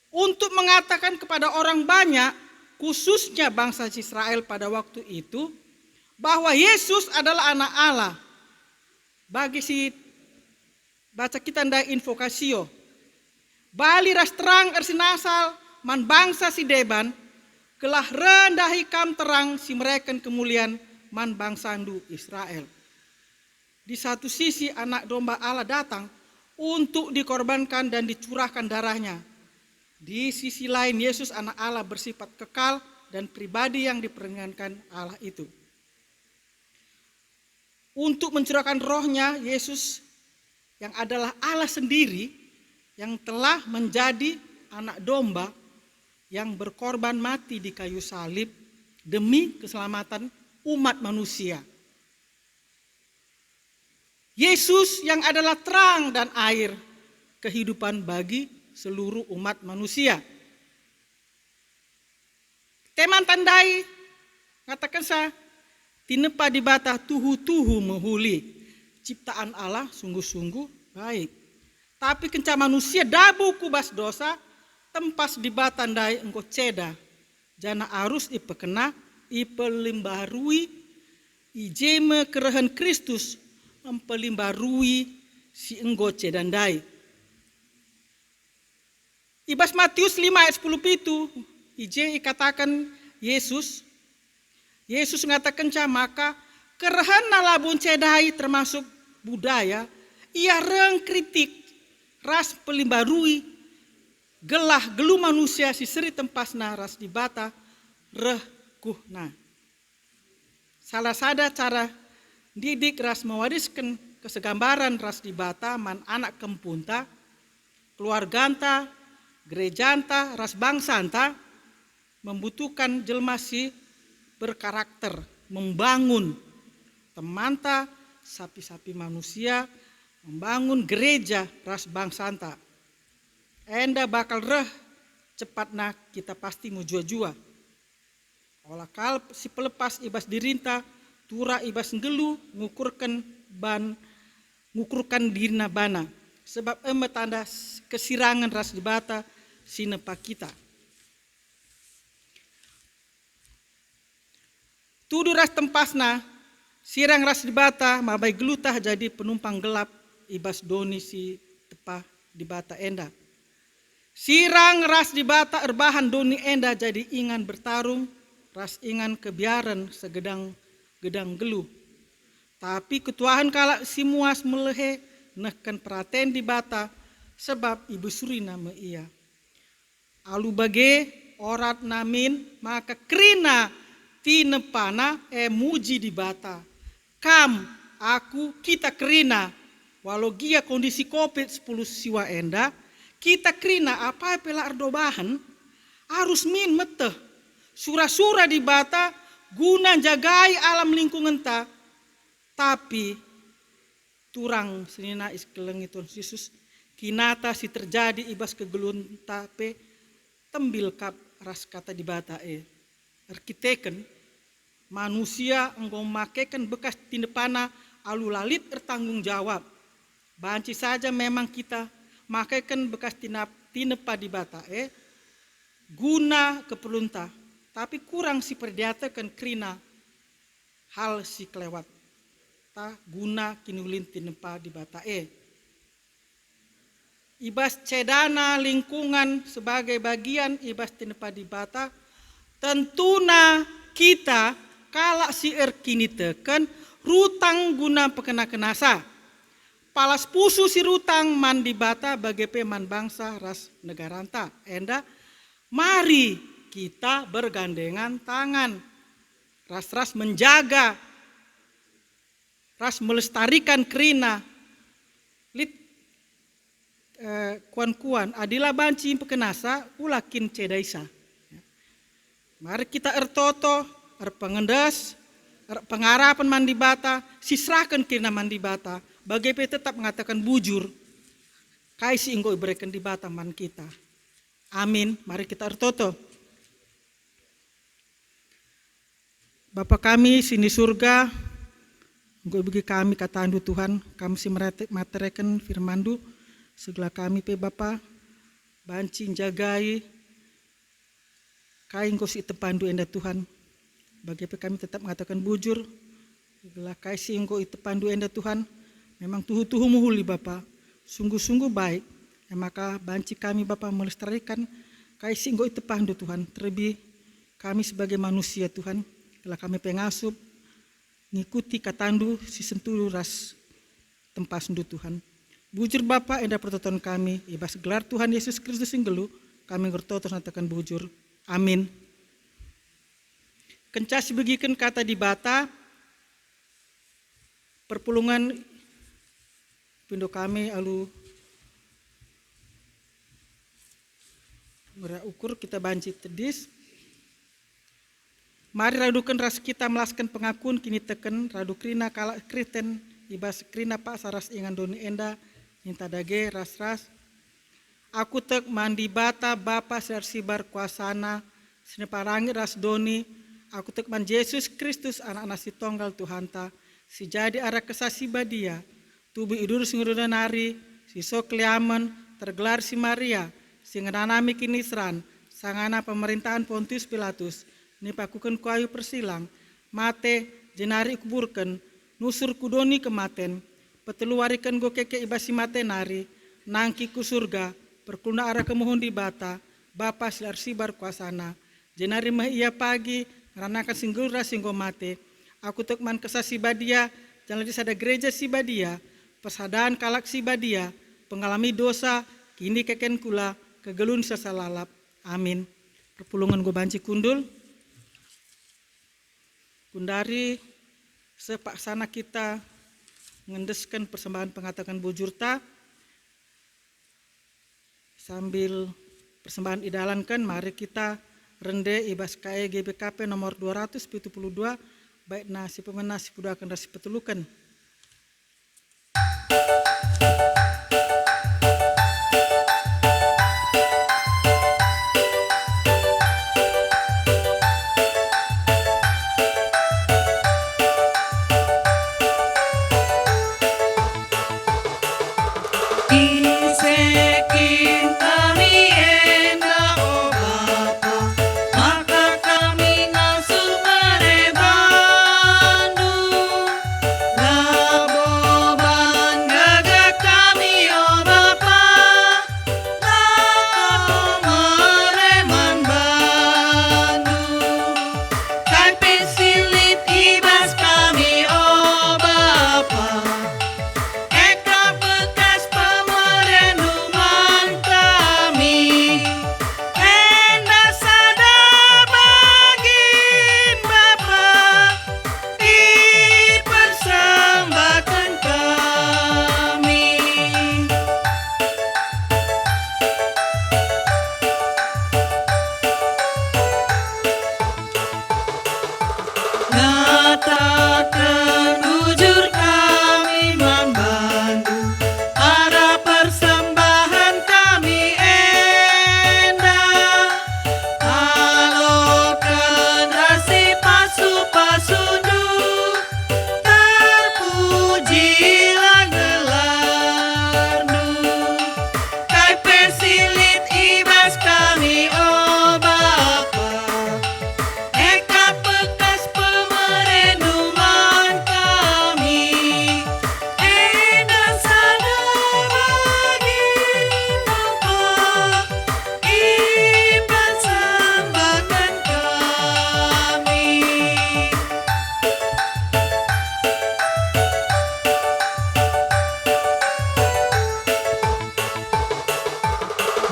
Untuk mengatakan kepada orang banyak, khususnya bangsa Israel pada waktu itu, bahwa Yesus adalah anak Allah. Bagi si baca kita nda invokasio, bali ras terang ersinasal man bangsa si deban, kelah rendahi kam terang si mereken kemuliaan man bangsandu Israel. Di satu sisi anak domba Allah datang untuk dikorbankan dan dicurahkan darahnya. Di sisi lain Yesus anak Allah bersifat kekal dan pribadi yang diperkenankan Allah itu. Untuk mencurahkan rohnya, Yesus yang adalah Allah sendiri yang telah menjadi anak domba yang berkorban mati di kayu salib demi keselamatan umat manusia. Yesus yang adalah terang dan air kehidupan bagi seluruh umat manusia. Teman tandai katakan sa tinepa di bata tuhu-tuhu menghuli ciptaan Allah sungguh-sungguh baik. Tapi kenca manusia dabu kubas dosa tempas di bata tandai engkau ceda jana arus ipekena ipelimbarui ijeme kerehan Kristus mempelimbarui si engkau cedandai. Ibas Matius 5 ayat 10 itu ije ikatakan Yesus mengatakan maka kerehan nalabun cedai termasuk budaya ia reng kritik ras pelimbarui gelah gelu manusia si seri tempasna ras di bata reh kuhna. Salah sada cara didik ras mewariskan kesegambaran ras di bata man anak kempunta keluarganta gerejanta ras bangsanta membutuhkan jelma si berkarakter, membangun temanta sapi-sapi manusia, membangun gereja ras bangsanta. Enda bakal reh cepatna kita pasti mau jua-jua. Olah kal si pelepas ibas dirinta, tura ibas ngelu ngukurkan dirina bana. Sebab tanda kesirangan ras di bata sinepa kita. Tudu ras tempasna, sirang ras di bata, mabai gelutah jadi penumpang gelap ibas doni si tepa di bata enda. Sirang ras di bata erbahan doni enda jadi ingan bertarung, ras ingan kebiaran segedang gelu. Tapi ketuahan kala si muas melehe nehkan peraten di bata sebab ibu suri nama ia. Alu bage orat namin maka krina tinepana muji di bata. Kam aku kita krina walau gia kondisi covid 10 siwa enda kita krina apa pela ardobahan harus min meteh sura-sura di bata guna jagai alam lingkungan ta tapi turang senina iskeleng itu Yesus kinata si terjadi ibas kegelun tape tembil kap ras kata di bata arkiteken manusia engkau makaikan bekas tindepana alu lalit bertanggung jawab. Banci saja memang kita makaikan bekas tinepa di bata guna keperlunta tapi kurang si perdiatakan krina hal si kelewat ta guna kinulin tinepa di bata ibas cedana lingkungan sebagai bagian ibas tinepa di bata tentuna kita kala si kini teken rutang guna pekena kenasa palas pusu si rutang man di bata bagai peman bangsa ras negaranta enda mari kita bergandengan tangan ras menjaga ras melestarikan krina lit kuan adila banci pekenasa ulakin cedaisa. Mari kita ertoto, pengendas, pengarapan mandi bata, sisrakan kena mandi bata, bagai tetap mengatakan bujur, kaisi inggo iberikan di bata man kita. Amin, mari kita ertoto. Bapa kami sini surga, engkau bagi kami katandu Tuhan, kami si materekan firmandu, segala kami pe Bapa, banci jagai, kain kau si tepandu enda Tuhan, bagaimana kami tetap mengatakan bujur, segala kasih engkau itu pandu enda Tuhan, memang tuhu muhuli Bapa, sungguh baik, maka banci kami Bapa melestarikan kasih engkau itu pandu Tuhan, terlebih kami sebagai manusia Tuhan, kalau kami pengasup, ngikuti katandu si sentuh ras tempat sendu Tuhan, bujur Bapa enda pertoton kami, ibas gelar Tuhan Yesus Kristus singgelu, kami ngertotos natakan bujur. Amin. Kencas begikan kata di bata, perpulungan pindo kami alu mera ukur kita banci tedis. Mari radukan ras kita melaskan pengakuan kini teken radu krina kala kriten ibas krina pak saras ingan doni enda minta dage ras. Aku tek mandi bata Bapa sersibar kuasana seneparangi ras doni aku tek man Yesus Kristus anak nasi tonggal Tuhanta si jadi arah kesasi badia tubuh idur singuruna nari si sokliamen tergelar si Maria si ngenanami kinisran sangana pemerintahan Pontius Pilatus nipakukan kuayu persilang mate jenari kuburken nusur kudoni kematen peteluarikan go keke ibasi mate nari nangki ku surga perkuna arah kemohon di bata Bapa silar sibar kuasana jenari mah ia pagi ngeranakan singgulra singgo mate aku tekman kesasi badia jangan disada gereja si badia pesadaan kalak si badia pengalami dosa kini keken kula kegelun sesalalap amin. Perpulungan go banci kundul kundari sepak sana kita ngendeskan persembahan pengatakan bujurta sambil persembahan idalankan mari kita rende ibas KE GBKP nomor 272 baik nasi pemenasi pudakan rasi petelukan. Isekin kami enda o Bapa, maka kami ngasuh merebandu. Laboban gagak kami katakan bujur kami membantu, ada persembahan kami endah. Alokan rasi pasu-pasundu, terpujilah gelarmu. Kai pesilit ibas kami, oh Bapa, eka bekas pemerenungan kami, endah sana bagi Bapa, ipersembahkan kami.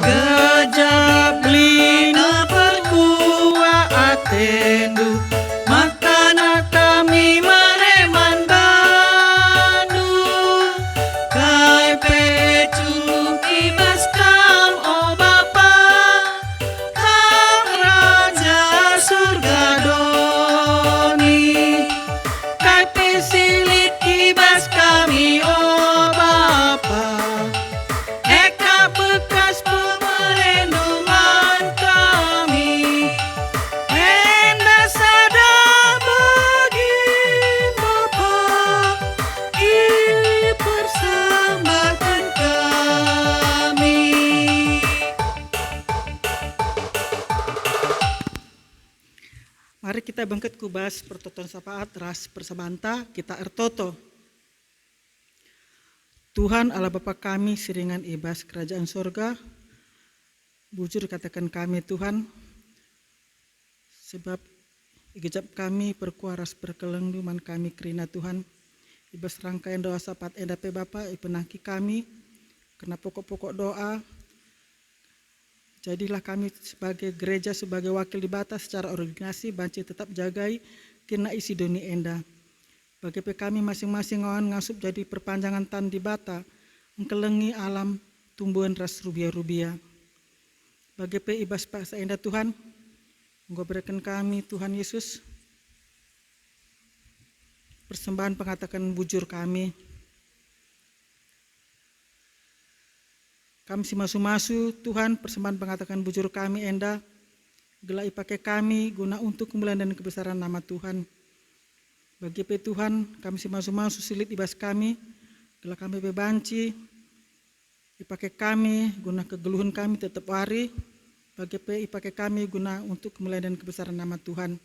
Gajah belina perkua atendu, makana kami mareman bandu. Kai pecuk ibas kam, oh Bapa, kam Raja surga doni. Kai pesilit ibas kami, oh Bapa, eka bekas pemerenungan kami, endah sada bagi Bapa, ipersembahkan kami. Mari kita bangkit kubas pertoton sapaat ras persabanta kita ertoto. Tuhan Allah Bapa kami siringan ibas kerajaan sorga, bujur katakan kami Tuhan, sebab igejap kami perkuaras perkelengduman kami kerina Tuhan, ibas rangkaian doa sapat endape Bapa ipenaki kami, kena pokok-pokok doa, jadilah kami sebagai gereja, sebagai wakil di batas secara organisasi, banci tetap jagai kena isi doni enda. Bagi kami masing-masing ngawan ngasup jadi perpanjangan tan di bata, engkelengi alam tumbuhan ras rubia-rubia. Bagi ibas paksa enda Tuhan, Engkau berikan kami Tuhan Yesus, persembahan pengatakan bujur kami. Kami si masu-masu Tuhan, persembahan pengatakan bujur kami enda, gelai pakai kami guna untuk kemuliaan dan kebesaran nama Tuhan. Bagi Tuhan, kami si masu-masu silit ibas kami, gelai kami bebanci, dipakai kami guna kegeluhan kami tetap wari, bagi ipakai kami guna untuk kemuliaan dan kebesaran nama Tuhan.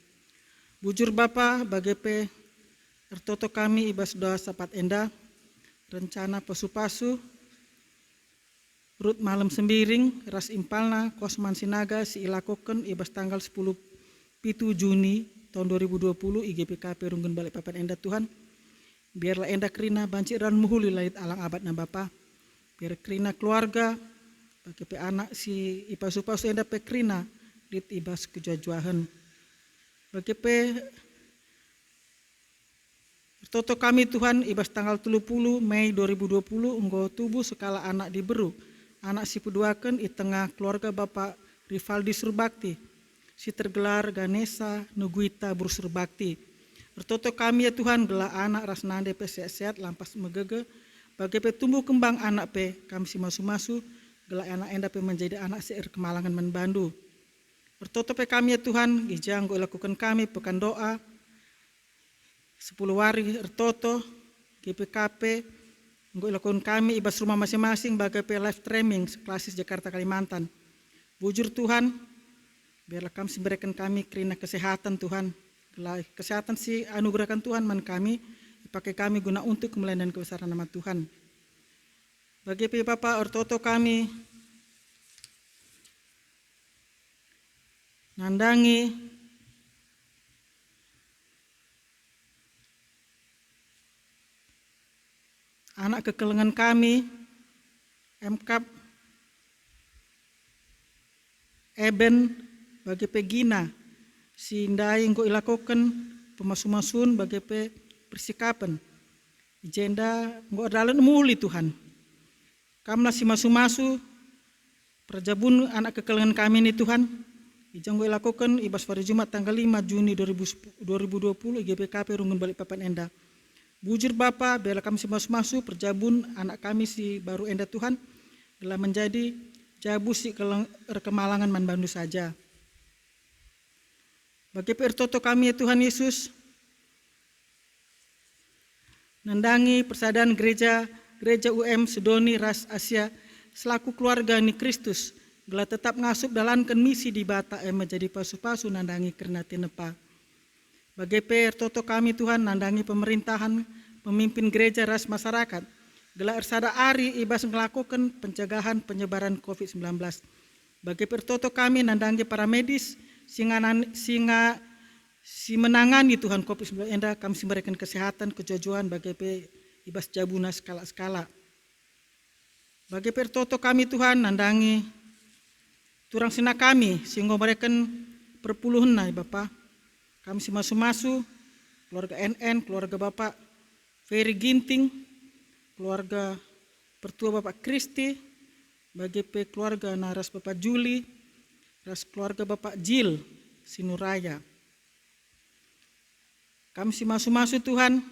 Bujur Bapa, bagi ertoto kami ibas doa sapat enda, rencana pasu-pasu, Rut malam sembiring, ras impalna, kosman sinaga, si ilakoken, ibas tanggal 10 Juni tahun 2020, IGPKP Runggun Balikpapan enda Tuhan. Biarlah enda kerina banci ran muhuli lait alang abad na Bapa. Biar kerina keluarga, bagi anak si ipasu-pasu enda pe kerina, lit ibas kejuajuahan. Bagi toto kami Tuhan, ibas tanggal 30 Mei 2020, engkau tubuh sekala anak diberu. Anak si peduakan i tengah keluarga Bapak Rivaldi Surbakti, si tergelar Ganesha Nuguita Bursurbakti. Bertoto kami ya Tuhan, gelah anak rasnande pe sehat-sehat lampas megege, bagi pe tumbuh kembang anak pe kami si masu-masu, gelah anak enda pe menjadi anak si kemalangan menbandu. Bertoto pe kami ya Tuhan, gijang go lakukan kami pekan doa, 10 hari ertoto, GPKP, Nggo lakukan kami ibas rumah masing-masing bagai live streaming klasis Jakarta Kalimantan. Bujur Tuhan, biarlah kami berikan kami kerina kesehatan Tuhan. Kesehatan si anugerahkan Tuhan man kami, dipakai kami guna untuk kemuliaan dan kebesaran nama Tuhan. Bagi Bapak ortoto kami, nandangi anak kekelengan kami, MKAP, Eben, bagi Pegina, si Indai engko ilakoken pemasu-masun bagi persikapan. Ijenda engko adalan muli Tuhan. Kamlah si masu-masu, perjabun anak kekelengan kami ini Tuhan, Ijang gue lakukan ibas pada Jumat tanggal 5 Juni 2020 GPKP Rungun Balikpapan Enda. Bujur Bapa, bela kami si masu perjabun anak kami si baru Enda Tuhan, telah menjadi jabu si kemalangan man bandu saja. Bagi pertoto kami ya Tuhan Yesus, nandangi persadahan gereja UM Sedoni Ras Asia selaku keluarga ni Kristus, gelah tetap ngasup dalankan misi di bata menjadi pasu-pasu nandangi kerna tinepa. Bagi pertoto kami Tuhan nandangi pemerintahan, pemimpin gereja ras masyarakat, gelah ersada ari ibas melakukan pencegahan penyebaran COVID-19. Bagi pertoto kami nandangi para medis, si menangani Tuhan COVID-19 enda kami memberikan kesehatan, kejujuan bagi ibas jabuna skala-skala. Bagi pertoto kami Tuhan nandangi turang sina kami sehingga mereka perpuluhan na Bapak. Kami si masu-masu, keluarga NN, keluarga Bapak Ferry Ginting, keluarga pertua Bapak Kristi, bagi keluarga naras Bapak Juli, ras keluarga Bapak Jil Sinuraya. Kami si masu-masu Tuhan,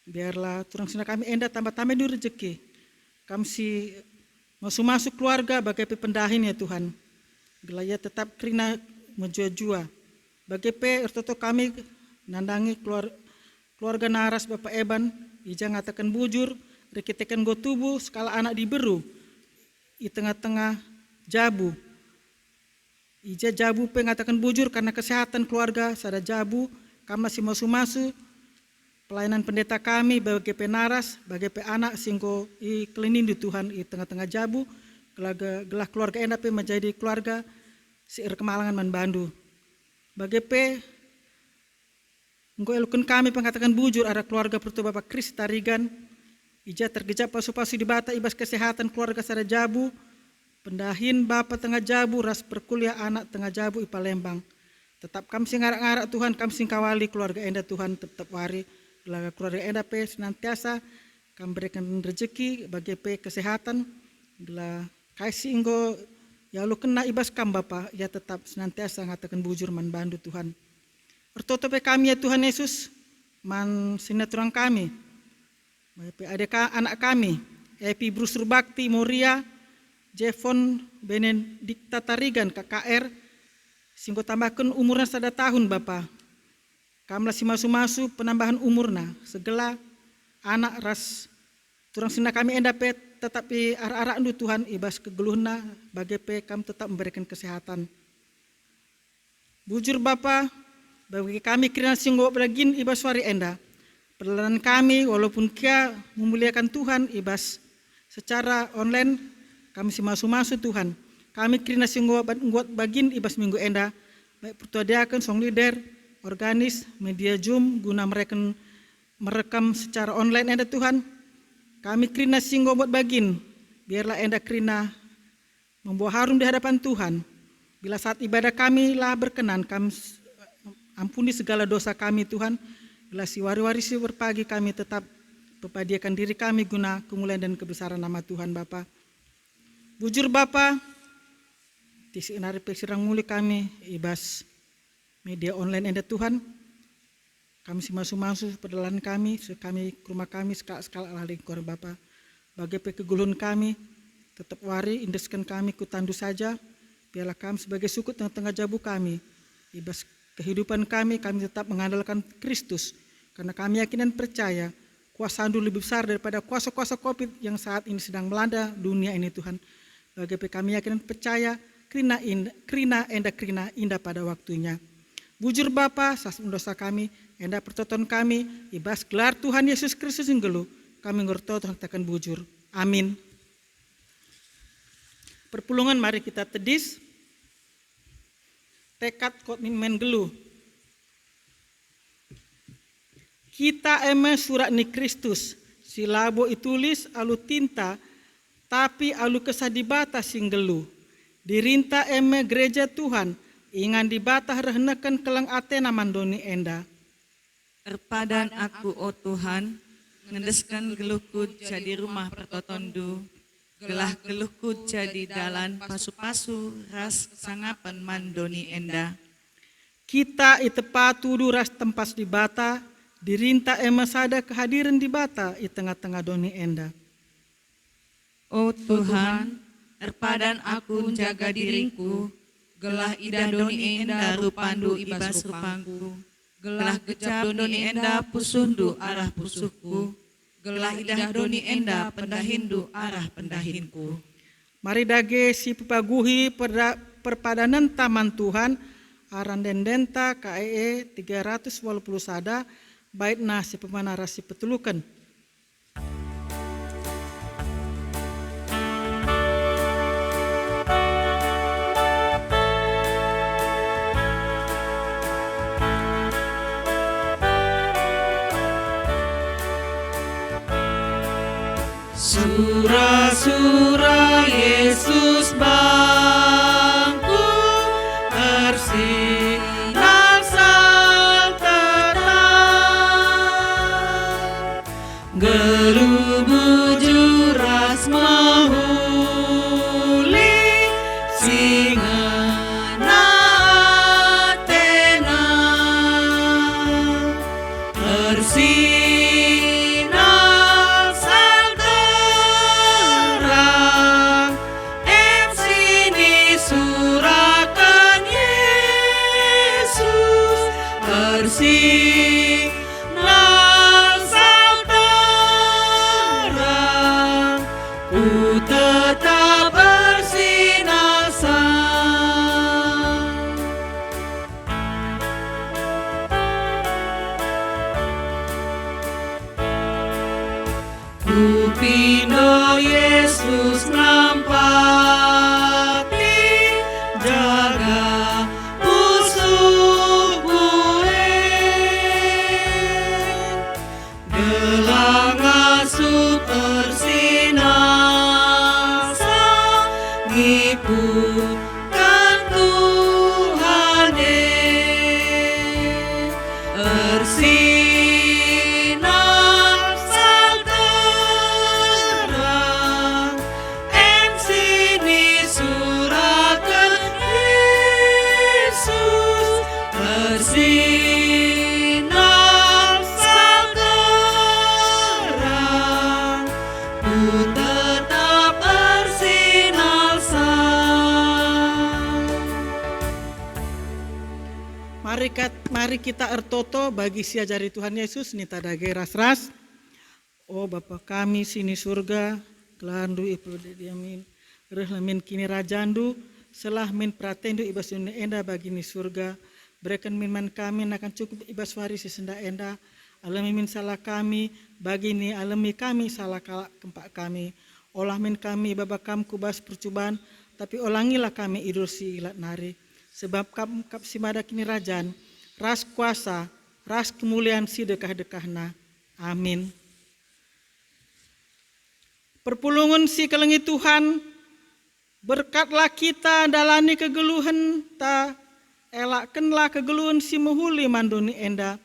biarlah turang sina kami enda tambah-tambah di rezeki. Kami si masuk keluarga bagi pendahin ya Tuhan. Gelaya tetap kerina menjua-jua. Bagi ertoto kami nandangi keluarga naras Bapak Eban, ija ngatakan bujur, rekitekan go tubuh skala anak diberu. I tengah-tengah jabu. Ija jabu ngatakan bujur karena kesehatan keluarga sada jabu, kami masih masu-masu. Pelayanan pendeta kami bagi penaras, bagi anak singko i kelinin di Tuhan i tengah-tengah jabu, gelah keluarga enak menjadi keluarga si kemalangan man bandu. Bagi engko elukun kami pengatakan bujur ada keluarga pertua Bapak Kris Tarigan, ija tergejap pasu-pasu di bata ibas kesehatan keluarga sada jabu, pendahin Bapak tengah jabu, ras perkuliah anak tengah jabu i Palembang. Tetap kami sing ngarak-ngarak Tuhan, kami sing kawali keluarga enda Tuhan tetap wari. Keluarga enda senantiasa kami berikan rezeki bagi kesehatan, gelah kasih engko ya lu kena ibas kam Bapak, ya tetap senantiasa ngatakan bujur man bandu Tuhan. Pertoto kami ya Tuhan Yesus, man sinetron kami, adik anak kami, Epi Brusur Bakti Moria, Jevon Benedikta Tarigan KKR, singgo tambahkan umurnya 1 tahun Bapak. Kami masih masu-masu penambahan umurna, segala anak ras turang sina kami enda tetapi arah-arah ndu Tuhan ibas kegeluhna bagi kami tetap memberikan kesehatan. Bujur Bapa, bagi kami kirana singgo belagin ibas wari enda. Perjalanan kami walaupun kia memuliakan Tuhan ibas secara online kami si masu-masu Tuhan. Kami kirana singgo buat bagin ibas minggu enda baik pertuadiakan song leader organis media Zoom guna mereka merekam secara online enda Tuhan. Kami kirina singgo buat bagin biarlah enda kirina membawa harum di hadapan Tuhan. Bila saat ibadah kami lah berkenan, kami ampuni segala dosa kami Tuhan. Bila si wari-wari si berpagi kami tetap pepadiakan diri kami guna kemuliaan dan kebesaran nama Tuhan Bapa. Bujur Bapa, tisi inari pesirang muli kami ibas media online enda Tuhan, kami si masu-masu perjalanan kami ke rumah kami skala ala lingkungan Bapa. Bagi kegulun kami, tetap wari indeskan kami ku tandu saja, biarlah kami sebagai suku tengah-tengah jabu kami, ibas kehidupan kami tetap mengandalkan Kristus, karena kami yakin dan percaya kuasa andu lebih besar daripada kuasa-kuasa COVID yang saat ini sedang melanda dunia ini Tuhan. Bagi kami yakin dan percaya, krina indah pada waktunya. Bujur Bapa, sas dosa kami, enda pertoton kami, ibas gelar Tuhan Yesus Kristus yang gelu, kami ngerto Tuhan takkan bujur. Amin. Perpulungan mari kita tedis, tekad komitmen gelu. Kita eme surat ni Kristus, silabo itulis alu tinta, tapi alu kesadibata sing gelu. Dirinta eme gereja Tuhan, ingan dibatah rehenekan kelang atena mandoni enda. Erpadan aku, oh Tuhan, ngendeskan geluhku jadi rumah pertotondu, gelah geluhku jadi dalan pasu-pasu ras sangapan mandoni enda. Kita itepa tudu ras tempas di bata, dirinta emasada kehadiran di bata i tengah-tengah doni enda. Oh Tuhan, erpadan aku jaga diringku, gelah idah doni enda rupandu ibas rupangku, gelah gecap doni enda pusundu arah pusuhku, gelah idah doni enda pendahindu arah pendahinku. Mari dage si pepaguhi perpadanan taman Tuhan, aran dendenta KEE 380 sada, bait nasi pemanarasi petulukan. Sura-sura Yesus bangku tersinar saltetan, gelubu juras mahuli singana Athena, tersinar salterang em sini surakan Yesus, tersinar salterang ku tetap bersinar-sinar. Ku pindo Yesus nampati jaga pusuh bue, gelang asup bersinar sangipukan Tuhan bersinar salterang em sini surakan Yesus, bersinar salterang ku tetap bersinar-sinar. Mari kita ertoto bagi siajari Tuhan Yesus nita dage ras-ras. Oh Bapa kami sini surga, kelandu iprodediamin, rehlamin kini rajandu, selah min pratendu ibas dunia enda bagi ni surga, berikan min man kami akan cukup ibas warisi senda enda, alami min salah kami, bagi ni alami kami salah kempak kami, olah min kami baba kamku bas percubaan, tapi olangilah kami idul si ilat nari, sebab kap si mada kini rajan, ras kuasa, ras kemuliaan si dekah-dekahna. Amin. Perpulungan si kelengi Tuhan, berkatlah kita dalani kegeluhan ta, elakkanlah kegeluhan si mahuli manduni enda,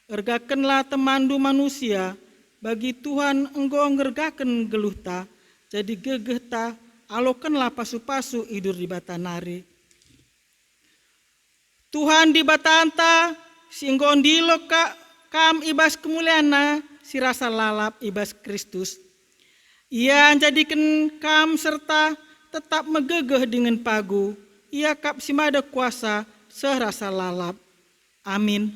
ergakanlah temandu manusia, bagi Tuhan engkau ngergakan geluh ta, jadi gegeh ta, alokanlah pasu-pasu idur di batanari. Tuhan di batanta, si engkau ndilo kam ibas kemuliana, si rasa lalap ibas Kristus. Ia jadikan kam serta tetap megegeh dengan pagu. Ia kap simada kuasa serasa lalap. Amin.